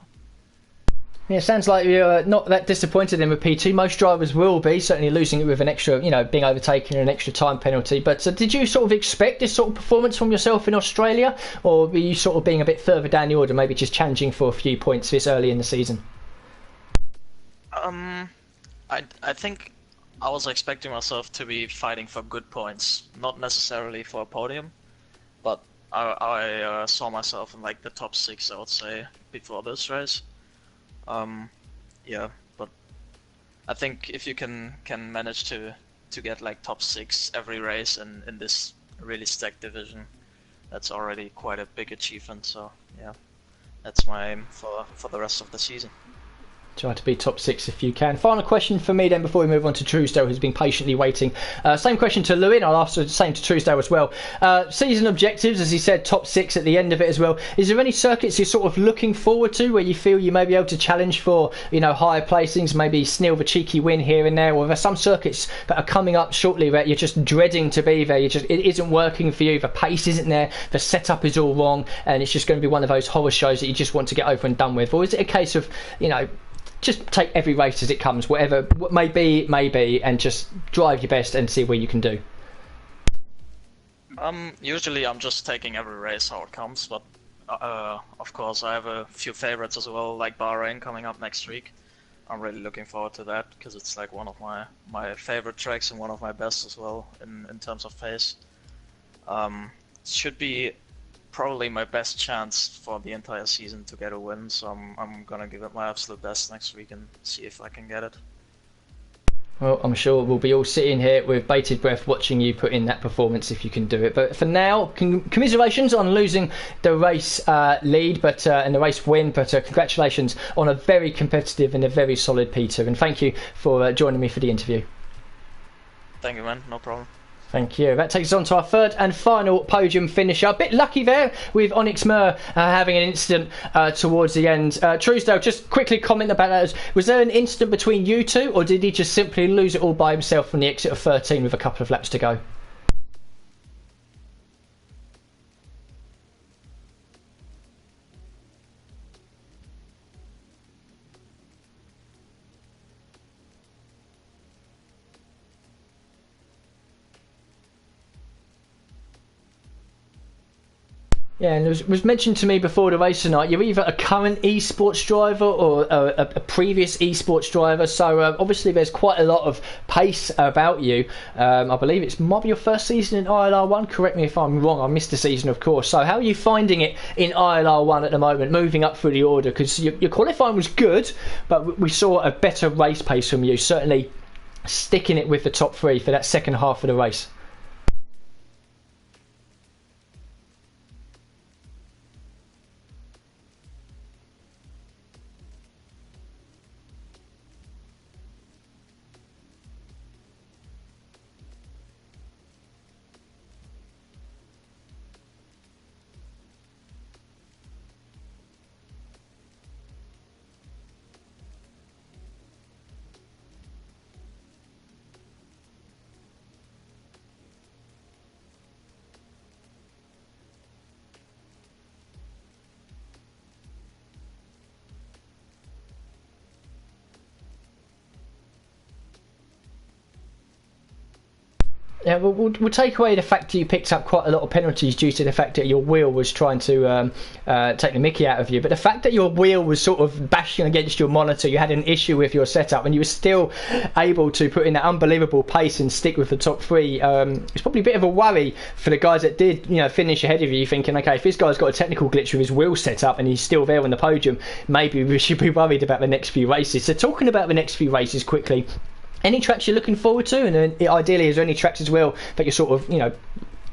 Yeah, sounds like you're not that disappointed in with P2. Most drivers will be, certainly losing it with an extra, being overtaken and an extra time penalty. But did you sort of expect this sort of performance from yourself in Australia, or were you sort of being a bit further down the order, maybe just challenging for a few points this early in the season? I think I was expecting myself to be fighting for good points, not necessarily for a podium, but I saw myself in like the top 6, I would say, before this race. Yeah, but I think if you can manage to get like top 6 every race in this really stacked division, that's already quite a big achievement. So yeah, that's my aim for the rest of the season. Try to be top 6 if you can. Final question for me then before we move on to Truesdale, who's been patiently waiting. Same question to Lewin. I'll ask the same to Truesdale as well. Season objectives, as he said, top 6 at the end of it as well. Is there any circuits you're sort of looking forward to where you feel you may be able to challenge for, higher placings, maybe snill the cheeky win here and there? Or are there some circuits that are coming up shortly that you're just dreading to be there? It isn't working for you. The pace isn't there. The setup is all wrong, and it's just going to be one of those horror shows that you just want to get over and done with? Or is it a case of, just take every race as it comes, whatever may be, and just drive your best and see where you can do? Usually I'm just taking every race how it comes, but of course I have a few favorites as well, like Bahrain coming up next week. I'm really looking forward to that because it's like one of my favorite tracks and one of my best as well in terms of pace. Should be probably my best chance for the entire season to get a win, so I'm gonna give it my absolute best next week and see if I can get it. Well, I'm sure we'll be all sitting here with bated breath watching you put in that performance if you can do it. But for now, commiserations on losing the race lead and the race win, but congratulations on a very competitive and a very solid P2, and thank you for joining me for the interview. Thank you, man, no problem. Thank you. That takes us on to our third and final podium finisher. A bit lucky there with Onyx Mer having an incident towards the end. Truesdale, just quickly comment about that. Was there an incident between you two, or did he just simply lose it all by himself from the exit of 13 with a couple of laps to go? Yeah, and it was mentioned to me before the race tonight, you're either a current esports driver or a previous esports driver, so obviously there's quite a lot of pace about you. I believe it might be your first season in ILR1, correct me if I'm wrong, I missed a season of course. So how are you finding it in ILR1 at the moment, moving up through the order? Because your qualifying was good, but we saw a better race pace from you, certainly sticking it with the top 3 for that second half of the race. Yeah, we'll take away the fact that you picked up quite a lot of penalties due to the fact that your wheel was trying to take the mickey out of you. But the fact that your wheel was sort of bashing against your monitor, you had an issue with your setup, and you were still able to put in that unbelievable pace and stick with the top three. It's probably a bit of a worry for the guys that did, finish ahead of you, thinking, okay, if this guy's got a technical glitch with his wheel setup and he's still there on the podium, maybe we should be worried about the next few races. So talking about the next few races quickly. Any tracks you're looking forward to, and then ideally is there any tracks as well that you're sort of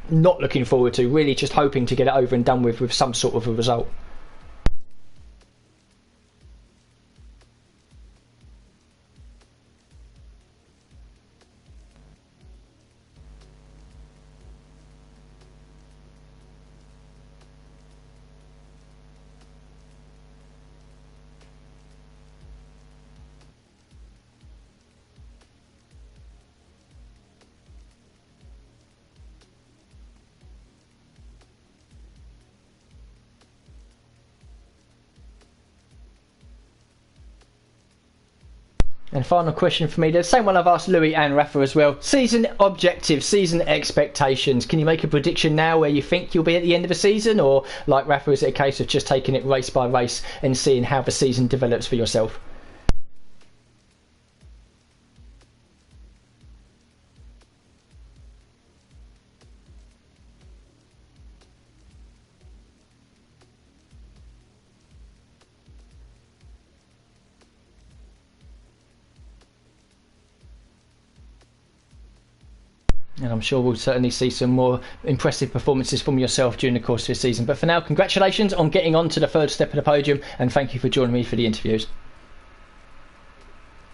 not looking forward to, really just hoping to get it over and done with some sort of a result? And final question for me, the same one I've asked Louis and Rafa as well. Season objectives, season expectations. Can you make a prediction now where you think you'll be at the end of the season? Or, like Rafa, is it a case of just taking it race by race and seeing how the season develops for yourself? And I'm sure we'll certainly see some more impressive performances from yourself during the course of the season. But for now, congratulations on getting on to the third step of the podium, and thank you for joining me for the interviews.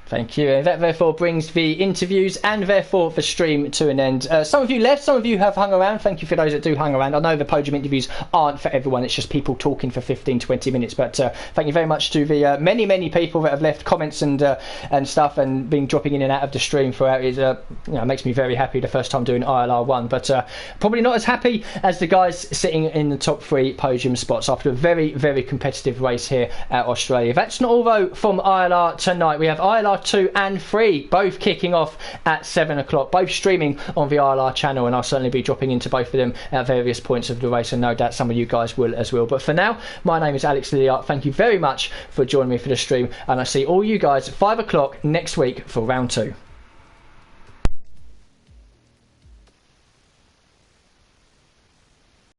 Thank you. And that therefore brings the interviews and therefore the stream to an end. Some of you left, some of you have hung around. Thank you for those that do hang around. I know the podium interviews aren't for everyone, it's just people talking for 15-20 minutes. But thank you very much to the many people that have left comments and stuff and been dropping in and out of the stream throughout. It makes me very happy the first time doing ILR1. But probably not as happy as the guys sitting in the top three podium spots after a very competitive race here at Australia. That's not all though from ILR tonight. We have ILR 2 and 3 both kicking off at 7 o'clock, both streaming on the ILR channel, and I'll certainly be dropping into both of them at various points of the race, and no doubt some of you guys will as well. But for now, my name is Alex Lilliart. Thank you very much for joining me for the stream, and I see all you guys at 5 o'clock next week for round 2.